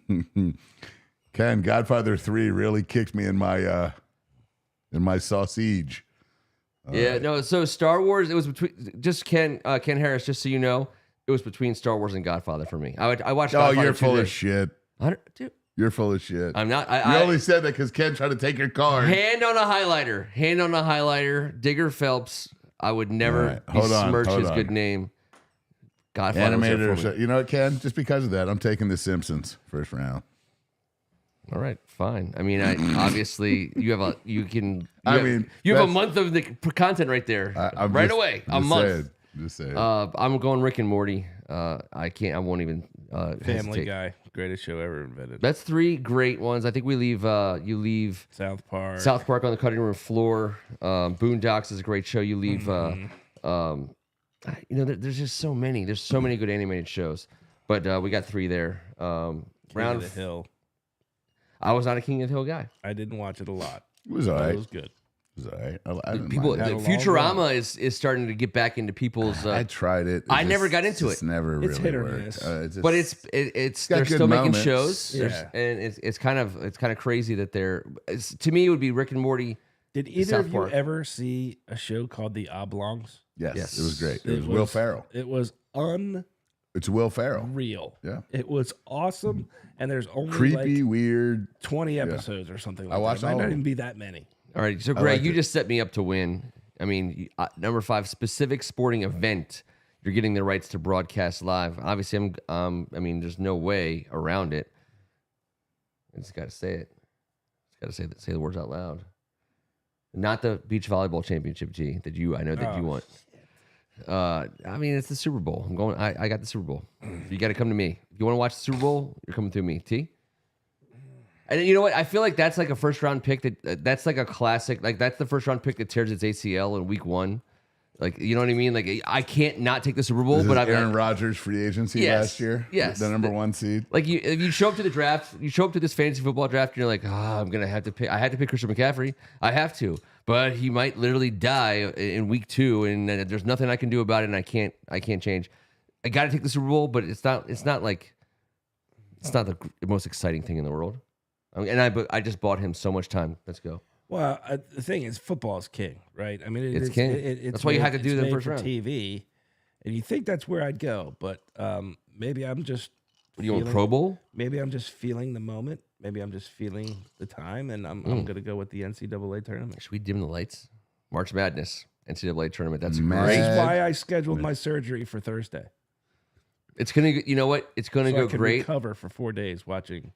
Ken, Godfather 3 really kicked me in my sausage. Yeah, no. So Star Wars, it was between just Ken Harris. Just so you know, it was between Star Wars and Godfather for me. I watched. Oh, Godfather you're 2 full days. of shit. Dude, You're full of shit. I'm not. You only said that because Ken tried to take your card. Hand on a highlighter. Digger Phelps. I would never besmirch his good name. Godfather. Animator. You know what, Ken? Just because of that, I'm taking The Simpsons first round. All right, fine. I mean, obviously you have a month of the content right there, away. A month. Just saying. I'm going Rick and Morty. I can't. I won't even. Family Guy, greatest show ever invented. That's 3 great ones. I think we leave. You leave South Park. South Park on the cutting room floor. Boondocks is a great show. You leave. There's just so many. There's so many good animated shows, but we got 3 there. King of the Hill. I was not a King of the Hill guy. I didn't watch it a lot. It was all right. It was good. It was all right. I didn't People, mind it. Futurama is starting to get back into people's. I tried it. I never got into it. It's never It's really hit or worked. miss. But it's got they're good still making moments. shows. Yeah. And it's kind of crazy that to me it would be Rick and Morty. Did either South of you Park. ever see a show called The Oblongs? Yes, it was great. It was Will Ferrell. It was It's Will Ferrell. unreal. Yeah. It was awesome. And there's only Creepy, weird. 20 episodes or something like I watched that. It might all not of even them. be that many. All right, so Greg, liked you it. just set me up to win. I mean, number 5, specific sporting event. You're getting the rights to broadcast live. Obviously, there's no way around it. I just got to say it. Just got to say the words out loud. Not the beach volleyball championship, G. I know that you want. It's the Super Bowl. I'm going. I got the Super Bowl. You got to come to me. If you want to watch the Super Bowl, you're coming through me. T. And you know what? I feel like that's like a first round pick. That's like a classic. Like that's the first round pick that tears its ACL in week 1. Like, you know what I mean? Like, I can't not take the Super Bowl. But Aaron Rodgers free agency last year. Yes, the number 1 seed. Like if you show up to the draft, you show up to this fantasy football draft, and you're like, I'm gonna have to pick. I had to pick Christian McCaffrey. I have to, but he might literally die in week 2, and there's nothing I can do about it, and I can't change. I got to take the Super Bowl, but it's not the most exciting thing in the world. I just bought him so much time. Let's go. Well, the thing is, football is king, right? I mean, it's king. That's why you had to do the first round. TV, and you think that's where I'd go, but maybe I'm just. What do you want, Pro Bowl? Maybe I'm just feeling the moment. Maybe I'm just feeling the time, and I'm going to go with the NCAA tournament. Should we dim the lights? March Madness, NCAA tournament. That's Mad. great. This is why I scheduled my surgery for Thursday. It's gonna. You know what? It's gonna go I can great. Recover for 4 days watching.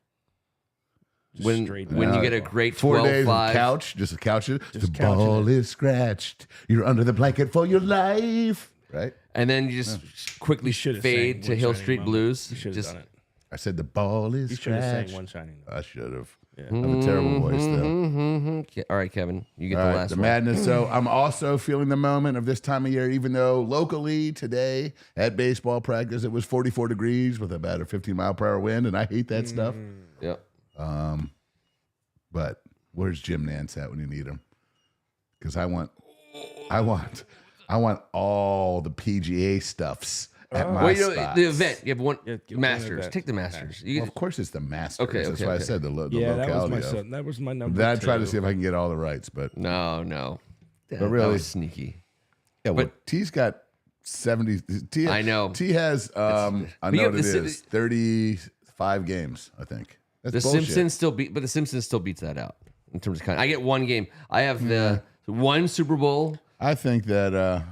When you get a great 4 days of 12-5. couch, just a couch. The couching ball is scratched. You're under the blanket for your life. Right? And then you just quickly should've fade sang to One Hill Shining Street Moment. Blues. You should have Just done it. I said the ball is You should have sang scratched. One Shining Moment. I should have. Yeah. I have a terrible voice, though. All right, Kevin, you get All the right, last the one. madness. So I'm also feeling the moment of this time of year, even though locally today at baseball practice it was 44 degrees with about a 15-mile-per-hour wind, and I hate that stuff. Yeah. But where's Jim Nance at when you need him? Because I want all the PGA stuffs at my spots. The event. You have one Yeah, get one Masters. event. Take the Masters. You Well, get, of course, it's the Masters. Okay, That's okay, why I okay. said the Yeah, that was locality. my of. son. That was my number. Then I tried to 2. see if I can get all the rights, but no. That really- was sneaky. yeah. Well, But- T's got 70. T, I know. T has I But know yeah, what it the- is. 35 games, I think. That's The bullshit. Simpsons still beats that out in terms of I get one game. I have the one Super Bowl. I think that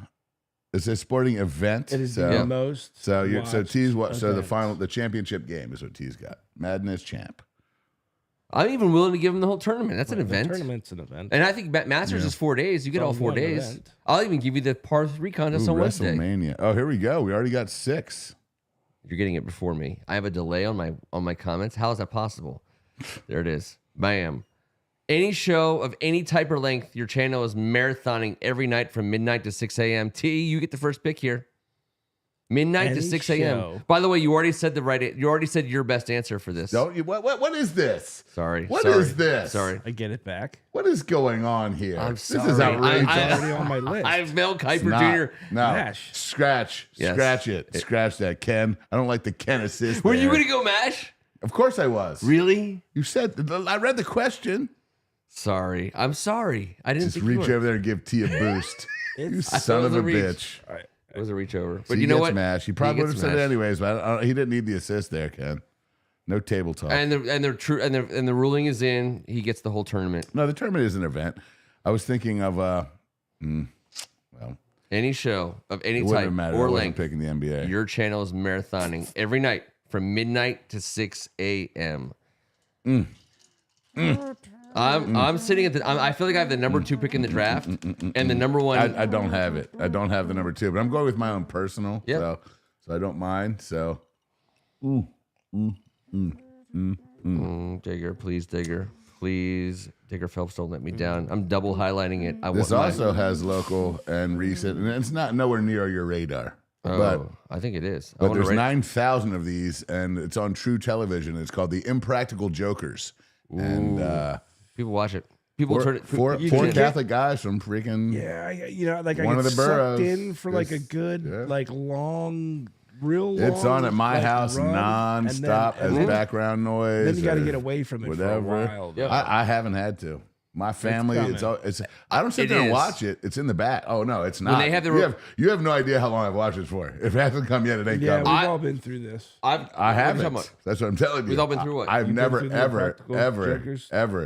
it's a sporting event. It is so, the most. so watched T's what? So event. the championship game is what T's got. Madness champ. I'm even willing to give him the whole tournament. That's an The event. tournament's an event. And I think Masters is 4 days. You get It's all all 4 one days. event. I'll even give you the par 3 contest Ooh, on Wednesday. WrestleMania. Oh, here we go. We already got 6. You're getting it before me. I have a delay on my comments. How is that possible? There it is. Bam. Any show of any type or length, your channel is marathoning every night from midnight to 6 a.m. T, you get the first pick here. Midnight to Any 6 a.m. show. By the way, you already said your best answer for this. Don't you? What is this? Sorry. What sorry, is this? Sorry. I get it back. What is going on here? I'm This sorry. is outrageous. It's already on my list. I have Mel Kiper Not- Jr. No. Mash. Scratch. Yes. Scratch it. Scratch that, Ken. I don't like the Ken assist. Were you there. going to go MASH? Of course I was. Really? You said, I read the question. Sorry. I'm sorry. I didn't Just think you reach were. over there and give T a boost. you It's- son was of a a reach. bitch. It was a reach over. So But he you know gets what? Mashed. He probably would gets have said it mashed. anyways, but he didn't need the assist there, Ken. No table talk. And the ruling is in. He gets the whole tournament. No, the tournament is an event. I was thinking of Any show of any it type wouldn't matter. or I wasn't length. picking the NBA. Your channel is marathoning every night from midnight to 6 a.m. I'm sitting at I feel like I have the number 2 pick in the draft, and the number 1. I don't have it. I don't have the number 2, but I'm going with my own personal. Yep. So I don't mind. So, Digger, please, Digger. Please, Digger Phelps, don't let me down. I'm double highlighting it. this also has local and recent, and it's not nowhere near your radar. But I think it is. But there's 9,000 of these, and it's on True Television. It's called The Impractical Jokers. Ooh. And people watch it. People turn it. Four Catholic guys from freaking one of the boroughs. Sucked in for like a good, long, real long. It's on at my house nonstop as background noise. Then you got to get away from it whatever. for a while. Yep. I haven't had to. My family, it's I don't sit there and watch it. It's in the back. Oh no, it's not. When they have you have no idea how long I've watched it for. If it hasn't come yet, it ain't coming. We've all been through this. I haven't. That's what I'm telling you. We've all been through what? I've never, ever.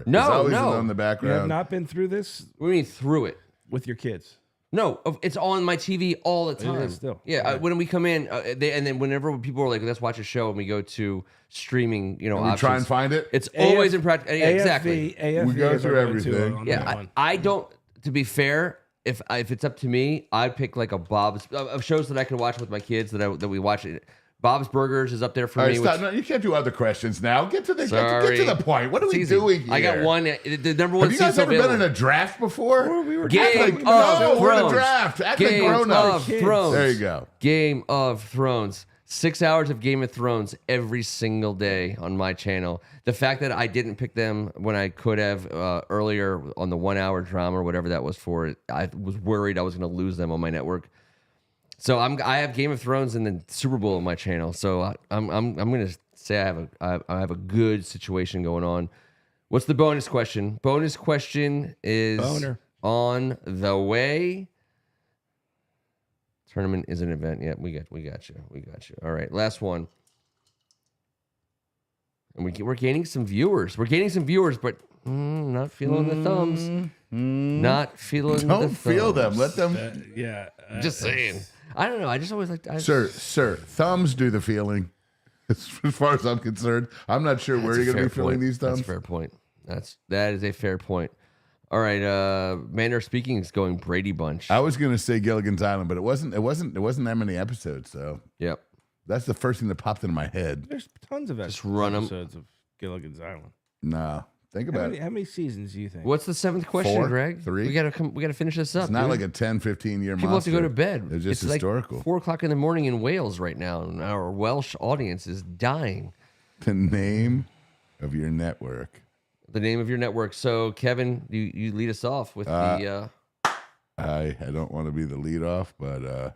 No, it's always no. on the You background. have not been through this What do you mean through it? with your kids. No, it's on my TV all the time. is still. Yeah, when we come in, and then whenever people are like, "Let's watch a show," and we go to streaming, we options, try and find it. It's always in practice. Exactly. AFV We go is through our go-to everything. on Yeah, that one. I don't. To be fair, if it's up to me, I'd pick like a Bob's of shows that I can watch with my kids that we watch. Bob's Burgers is up there for All right, me. stop. No, you can't do other questions now. Get to the point. What are It's we easy. doing here? I got one. The number one. Have you guys seat's ever been available. in a draft before? We were Game No, of we're in a Thrones. draft. Act like Game grown-ups. of Thrones. There you go. Game of Thrones. 6 hours of Game of Thrones every single day on my channel. The fact that I didn't pick them when I could have earlier on the 1 hour drama or whatever that was for, I was worried I was going to lose them on my network. So I have Game of Thrones and the Super Bowl on my channel. So I'm going to say I have a good situation going on. What's the bonus question? Bonus question is on the way. Tournament is an event. Yeah, we got you. All right, last one. And we're gaining some viewers. But not feeling the thumbs. Not feeling the thumbs. Don't feel them. Let them. Just saying. I don't know. I just always like to. Sir, thumbs do the feeling. As far as I'm concerned, I'm not sure where you're going to be feeling these thumbs. That's a fair point. That is a fair point. All right, Manner Speaking is going Brady Bunch. I was going to say Gilligan's Island, but it wasn't that many episodes. So Yep. that's the first thing that popped into my head. There's tons of Just run 'em. episodes of Gilligan's Island. No, think about it. How many seasons do you think? What's the 7th question, 4? Greg? 3? We gotta finish this up. It's not dude. like a 10, 15-year People have to go to bed. It's just historical. Like 4 o'clock in the morning in Wales right now, and our Welsh audience is dying. The name of your network. The name of your network. So, Kevin, you lead us off with the. I don't want to be the lead off, but the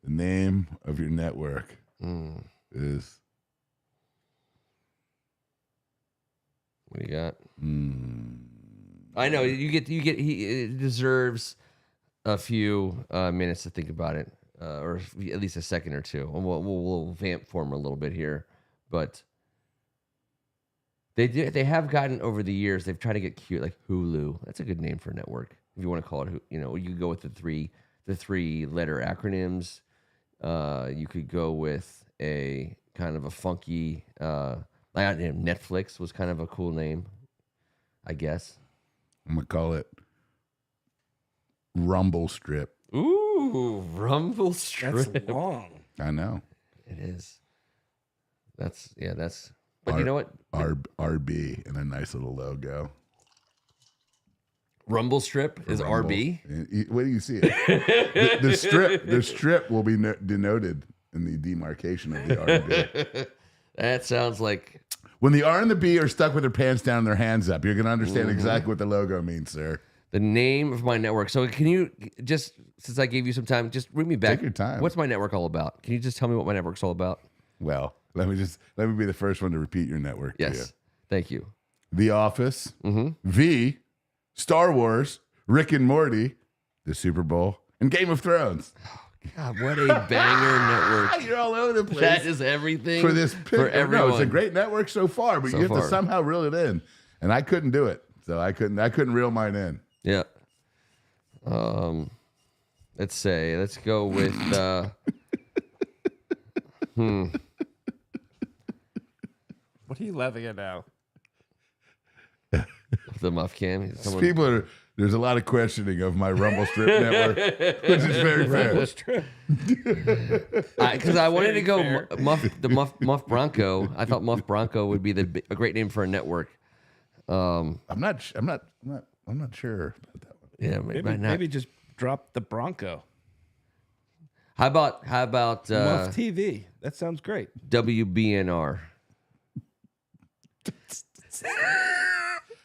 name of your network is. What do you got? I know you get. He deserves a few minutes to think about it, or at least a second or two. And we'll vamp for him a little bit here, but. They have gotten over the years. They've tried to get cute, like Hulu. That's a good name for a network. If you want to call it, you could go with the three letter acronyms. You could go with a kind of a funky. Netflix was kind of a cool name, I guess. I'm gonna call it Rumble Strip. Ooh, Rumble Strip. That's long. I know. It is. That's. But you know what? RB and a nice little logo. Rumble Strip is Rumble. RB. Where do you see it? The strip will be denoted in the demarcation of the RB. That sounds like When the R and the B are stuck with their pants down and their hands up, you're going to understand exactly what the logo means, sir. the name of my network. So can you just, since I gave you some time, just bring me back. Take your time. What's my network all about? Can you just tell me what my network's all about? Well, let me be the first one to repeat your network to you. Yes. Thank you. The Office, V, Star Wars, Rick and Morty, the Super Bowl, and Game of Thrones. God, what a banger network. You're all over the place. That is everything for this for everyone. No, it's a great network so far, but you have to somehow reel it in. And I couldn't do it. So I couldn't reel mine in. Yeah. Let's go with What are you laughing at now? the Muff Cam. There's a lot of questioning of my Rumble Strip network, which is very fair. Because I wanted to go Muff Bronco. I thought Muff Bronco would be a great name for a network. I'm not sure about that one. Yeah, maybe just drop the Bronco. How about Muff TV? That sounds great. WBNR?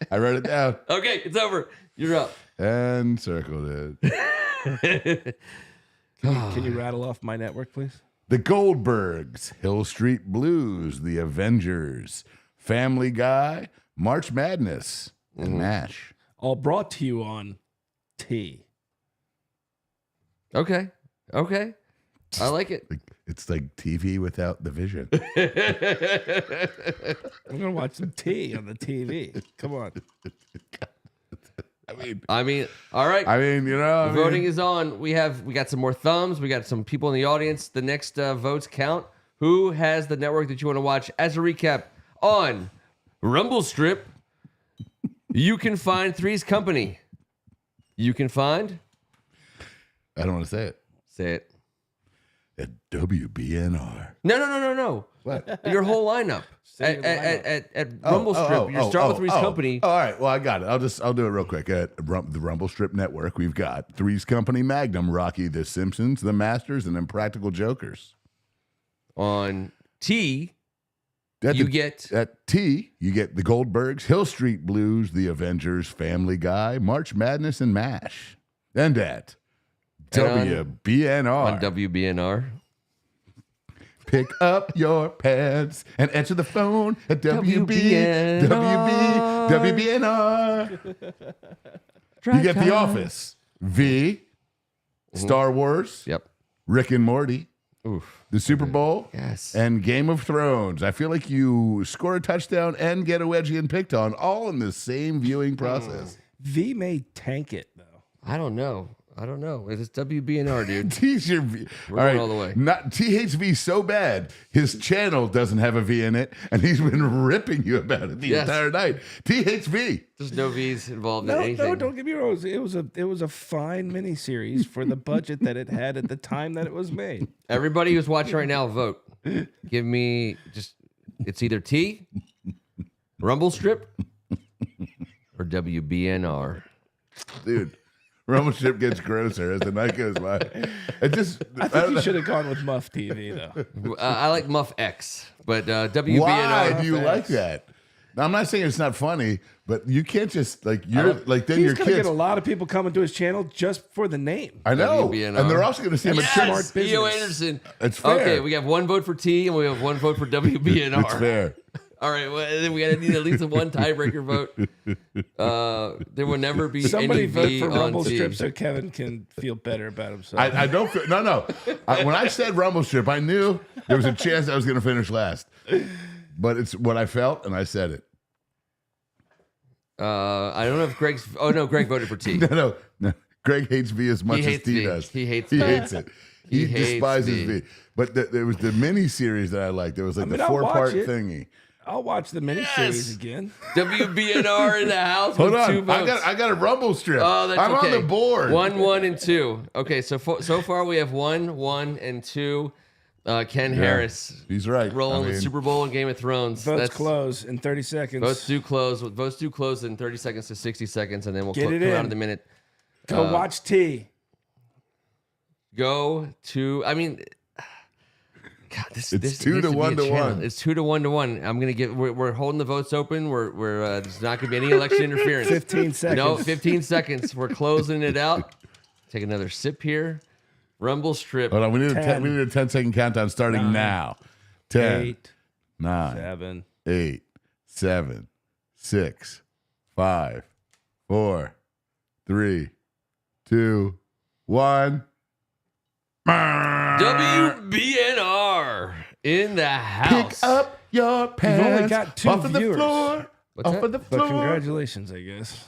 I wrote it down. Okay, it's over. You're up. And circled it. Can you rattle off my network, please? The Goldbergs, Hill Street Blues, The Avengers, Family Guy, March Madness, and MASH. All brought to you on T. Okay. I like it. It's like TV without the vision. I'm gonna watch some T on the TV. Come on. I mean, all right. The voting is on. We got some more thumbs. We got some people in the audience. The next votes count. Who has the network that you want to watch? As a recap, on Rumble Strip, you can find Three's Company. You can find. I don't want to say it. Say it. At WBNR. No. What? Your whole lineup. At Rumble Strip. You start with Three's Company. All right. Well, I got it. I'll do it real quick. At the Rumble Strip Network, we've got Three's Company, Magnum, Rocky, The Simpsons, The Masters, and Impractical Jokers. On T, At The Goldbergs, Hill Street Blues, The Avengers, Family Guy, March Madness, and MASH. And at WBNR. On WBNR. Pick up your pants and answer the phone at WBNR. You get The Office, V, Star Wars, Yep. Rick and Morty, Oof. the Super Bowl, Yes. and Game of Thrones. I feel like you score a touchdown and get a wedgie and picked on all in the same viewing process. V may tank it though. I don't know. It's WBNR, dude. T's your V. We're going all the way. Not T hates V so bad. His channel doesn't have a V in it, and he's been ripping you about it the entire night. T hates V. There's no V's involved in anything. No, don't get me wrong. It was a fine miniseries for the budget that it had at the time that it was made. Everybody who's watching right now, vote. Give me it's either T, Rumble Strip, or WBNR. Dude. Rumble Strip gets grosser as the night goes by. I think you should have gone with Muff TV though. I like Muff X, but WBNR. Why do you like that? Now, I'm not saying it's not funny, but you can't just then your He's kids. gonna get a lot of people coming to his channel just for the name. I know, WBNR. and they're also going to see him at Yes, church. E.O. Anderson. It's fair. Okay, we have one vote for T and we have one vote for WBNR. It's fair. All right, well, then we got to need at least one tiebreaker vote. There will never be Somebody any vote V for on Rumble T. Strip so Kevin can feel better about himself. I don't feel no. When I said Rumble Strip, I knew there was a chance I was going to finish last, but it's what I felt, and I said it. I don't know if Greg's. Oh no, Greg voted for T. No. Greg hates V as much as hates T V. does. He hates it. He hates despises V. V. But there was the mini series that I liked. There was like the I'll 4-part watch it. thingy. I'll watch the miniseries again. WBNR in the house Hold with on, 2 votes. I got a Rumble Strip. Oh, that's I'm okay. on the board. 1, 1, and 2. Okay, so far we have 1, 1, and 2. Ken Harris. He's right. Rolling with Super Bowl and Game of Thrones. Votes close in 30 seconds. Votes do close in 30 seconds to 60 seconds, and then we'll Get come it out in. of the minute. Go watch T. Go to. I mean, God, this It's this 2 needs to be 1 a to channel. 1. It's 2 to 1 to 1. I'm gonna get. We're holding the votes open. We're there's not gonna be any election interference. 15 seconds. No, 15 seconds. We're closing it out. Take another sip here. Rumble Strip. Hold on, we need 10. we need a 10-second countdown starting now. 10, 8, 9, 7. 8, 7, 6, 5, 4, 3, 2, 1. WBNR in the house. Pick up your pants. only got 2 off of the viewers. floor. What's off that? of the But floor. congratulations, I guess.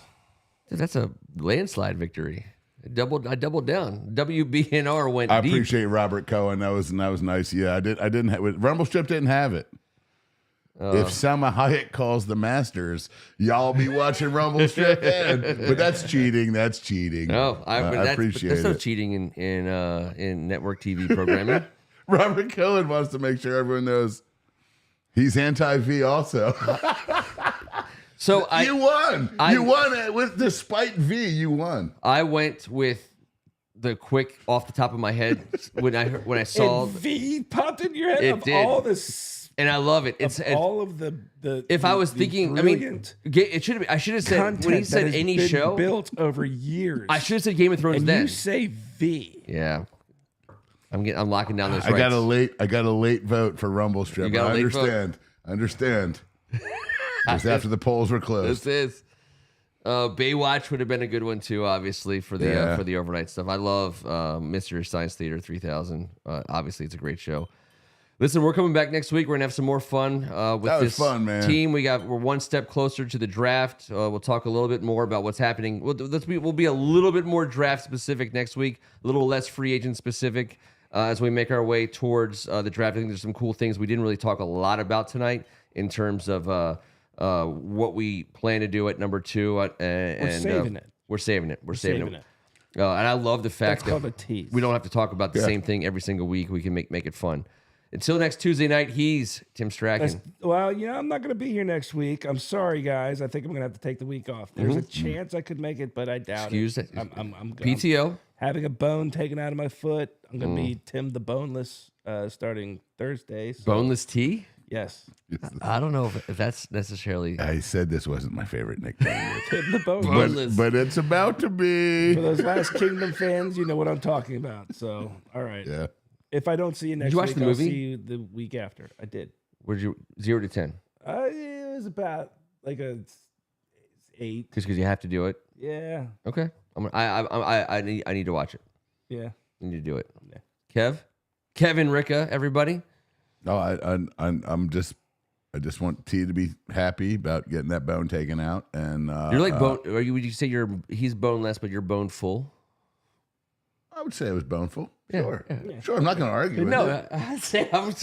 Dude, that's a landslide victory. I doubled down. WBNR went I deep. appreciate Robert Cohen. That was nice. Yeah, I didn't have Rumble Strip didn't have it. If Salma Hayek calls the Masters, y'all be watching Rumble Strip then. But that's cheating. That's cheating. No, I appreciate that's no it. cheating in network TV programming. Robert Cohen wants to make sure everyone knows he's anti-V also. So You won. You won it with despite V. You won. I went with the quick off the top of my head when I saw, And V popped in your head It of did. all this. and I love it. It's All of the if I was the thinking, I mean, brilliant it should have. I should have said content when he that said has any been show. built over years. I should have said Game of Thrones and then. you say V. Yeah, I'm locking down those. I got rights. a late vote for Rumble Strip. You got a I late vote? understand. Just after the polls were closed. This is Baywatch would have been a good one too, obviously for the overnight stuff. I love Mystery Science Theater 3000. Obviously, it's a great show. Listen, we're coming back next week. We're gonna have some more fun with That was this fun, man. team. We're one step closer to the draft. We'll talk a little bit more about what's happening. We'll be a little bit more draft specific next week, a little less free agent specific as we make our way towards the draft. I think there's some cool things we didn't really talk a lot about tonight in terms of what we plan to do at number 2. We're saving it. We're saving it. We're saving saving it. And I love the fact That's called that a tease. we don't have to talk about the same thing every single week. We can make it fun. Until next Tuesday night, he's Tim Strachan. Well, I'm not going to be here next week. I'm sorry, guys. I think I'm going to have to take the week off. There's a chance I could make it, but I doubt Excuse it. it. I'm PTO. having a bone taken out of my foot. I'm going to be Tim the Boneless starting Thursday. So, Boneless T? yes. I don't know if that's necessarily. I said this wasn't my favorite nickname. Tim the Boneless. Boneless. but it's about to be. For those Last Kingdom fans, you know what I'm talking about. So, all right. Yeah. If I don't see you next you watch week, the I'll movie? see you the week after. I did. Where'd you 0 to 10? It was about like a 8. Just because you have to do it. Yeah. Okay. I need to watch it. Yeah. I need to do it. Yeah. Kevin, Ricca, everybody. No, I just want T to be happy about getting that bone taken out, and You're like bone. Would you say he's boneless, but you're bone full? I would say it was boneful. Yeah, Sure, yeah. sure. I'm not going to argue. No, with it. I'm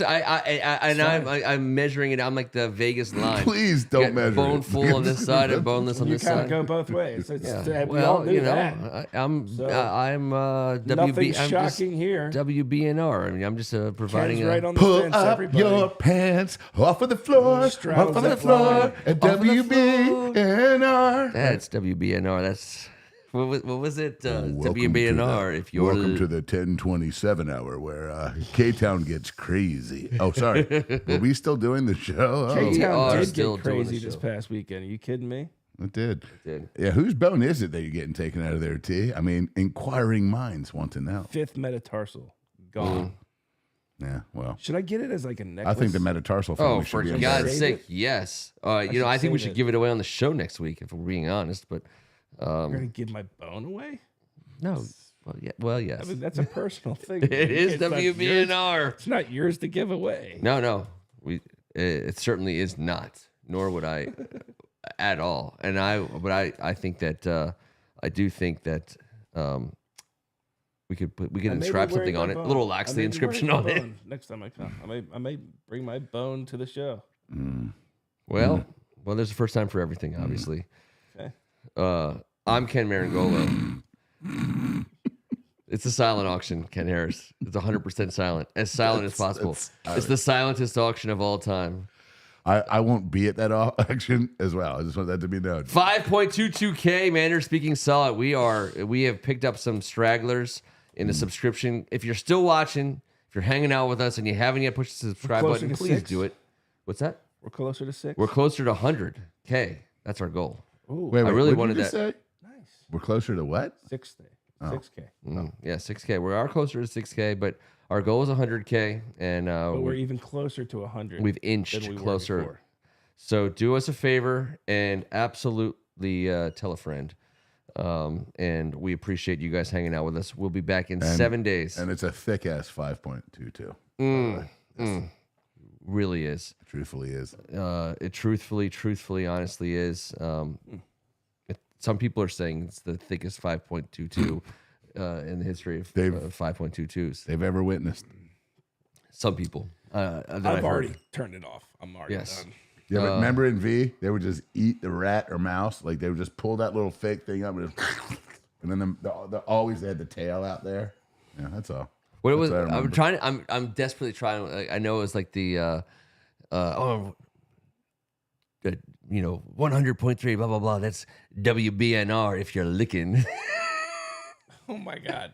measuring it. I'm like the Vegas line. Please You don't got measure bone it. full on this side and boneless on You this kind of side. go both ways. It's, Yeah. we all Well, knew you know, that. I'm WB. Nothing I'm just shocking here. WBNR. I mean, I'm just providing Ken's a. right on the Pull fence, up everybody. your pants off of the floor, Straddles off of the that floor, line. at Off of the WBNR. That's WBNR. That's what was it? Welcome to WBNR. the- If you're welcome to the 10:27 hour where K-Town gets crazy. Oh, sorry. Were we still doing the show? Oh, We are K-Town did still get doing crazy the this show. past weekend. Are you kidding me? it did. Did. Yeah, whose bone is it that you're getting taken out of there, T? I mean, inquiring minds want to know. 5th metatarsal gone. Yeah, well, Should I get it as like a necklace? I think the metatarsal family Oh, should for be God's embarrassed. Save sake, it? yes. I think should we save should it. give it away on the show next week if we're being honest. But You're gonna give my bone away? no, well, yes. I mean, that's a personal thing. It is It's not yours- WBNR. It's not yours to give away. No, it certainly is not. Nor would I at all. And I think that I do think that we could I may inscribe be something wearing on my it. A bone. little I Laxley may be inscription wearing my on it. bone next time I come. I may bring my bone to the show. Well, there's a first time for everything, obviously. Okay. I'm Ken Meringolo. It's a silent auction, Ken Harris. It's 100% silent. As silent as possible. It's the silentest auction of all time. I won't be at that auction as well. I just want that to be known. 5.22K, man. You're speaking solid. We have picked up some stragglers in the subscription. If you're still watching, if you're hanging out with us and you haven't yet pushed the subscribe closer button, to please 6. do it. What's that? We're closer to 6. We're closer to 100K. That's our goal. Ooh, Wait, I really what did wanted you that. say? nice. We're closer to what? 6K. 6K. Yeah, 6K. We are closer to 6K, but our goal is 100K, and But we're even closer to 100. we've than inched we were closer. before. So do us a favor and absolutely tell a friend. And we appreciate you guys hanging out with us. We'll be back in 7 days. And it's a thick ass 5.22. Really is. It truthfully is. It truthfully, honestly is. Some people are saying it's the thickest 5.22 in the history of 5.22s. They've ever witnessed. Some people. I've already turned it off. I'm already done. Yeah, but remember in V, they would just eat the rat or mouse. Like they would just pull that little fake thing up and then always they had the tail out there. Yeah, that's all. What it was? I'm trying. I'm desperately trying. I know it was like the 100.3 blah blah blah. That's WBNR if you're licking. Oh my God.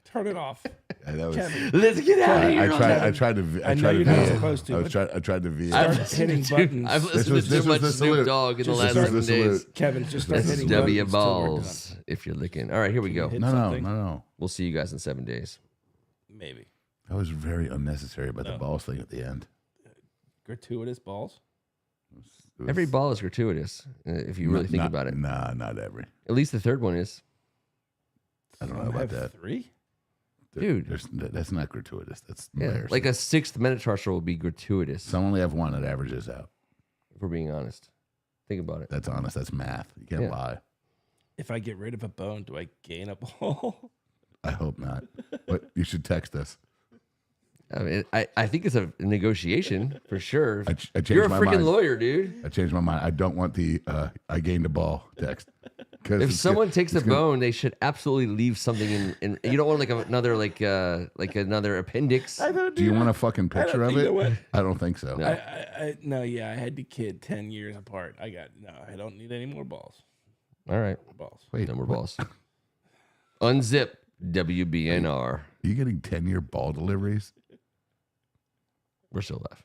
Turn it off. Yeah, that was, let's get out of here. I tried to. I know you're not supposed to. I tried to V. Start hitting buttons. I've listened to too much Snoop Dogg in the last 7 days. Kevin, just start That's hitting W buttons. balls if you're licking. All right, here we go. No. We'll see you guys in 7 days. Maybe. That was very unnecessary about the balls thing at the end. Gratuitous balls? Every ball is gratuitous if you really think about it. Nah, not every. At least the third one is. I don't know about that. 3? Dude. That's not gratuitous. That's Yeah, embarrassing. like a sixth metatarsal will be gratuitous. Some only have one that averages out. If we're being honest. Think about it. That's honest. That's math. You can't lie. If I get rid of a bone, do I gain a ball? I hope not. But you should text us. I mean, I think it's a negotiation for sure. I changed You're a my freaking mind. lawyer, dude. I changed my mind. I don't want the I gained a ball text. If someone takes a bone, they should absolutely leave something in. You don't want like another another appendix. Do you want a fucking picture of it? I don't think so. No. I had the kid 10 years apart. I don't need any more balls. All right. Balls. Wait, No more balls. Unzip WBNR. Are you getting 10-year ball deliveries? We're still live.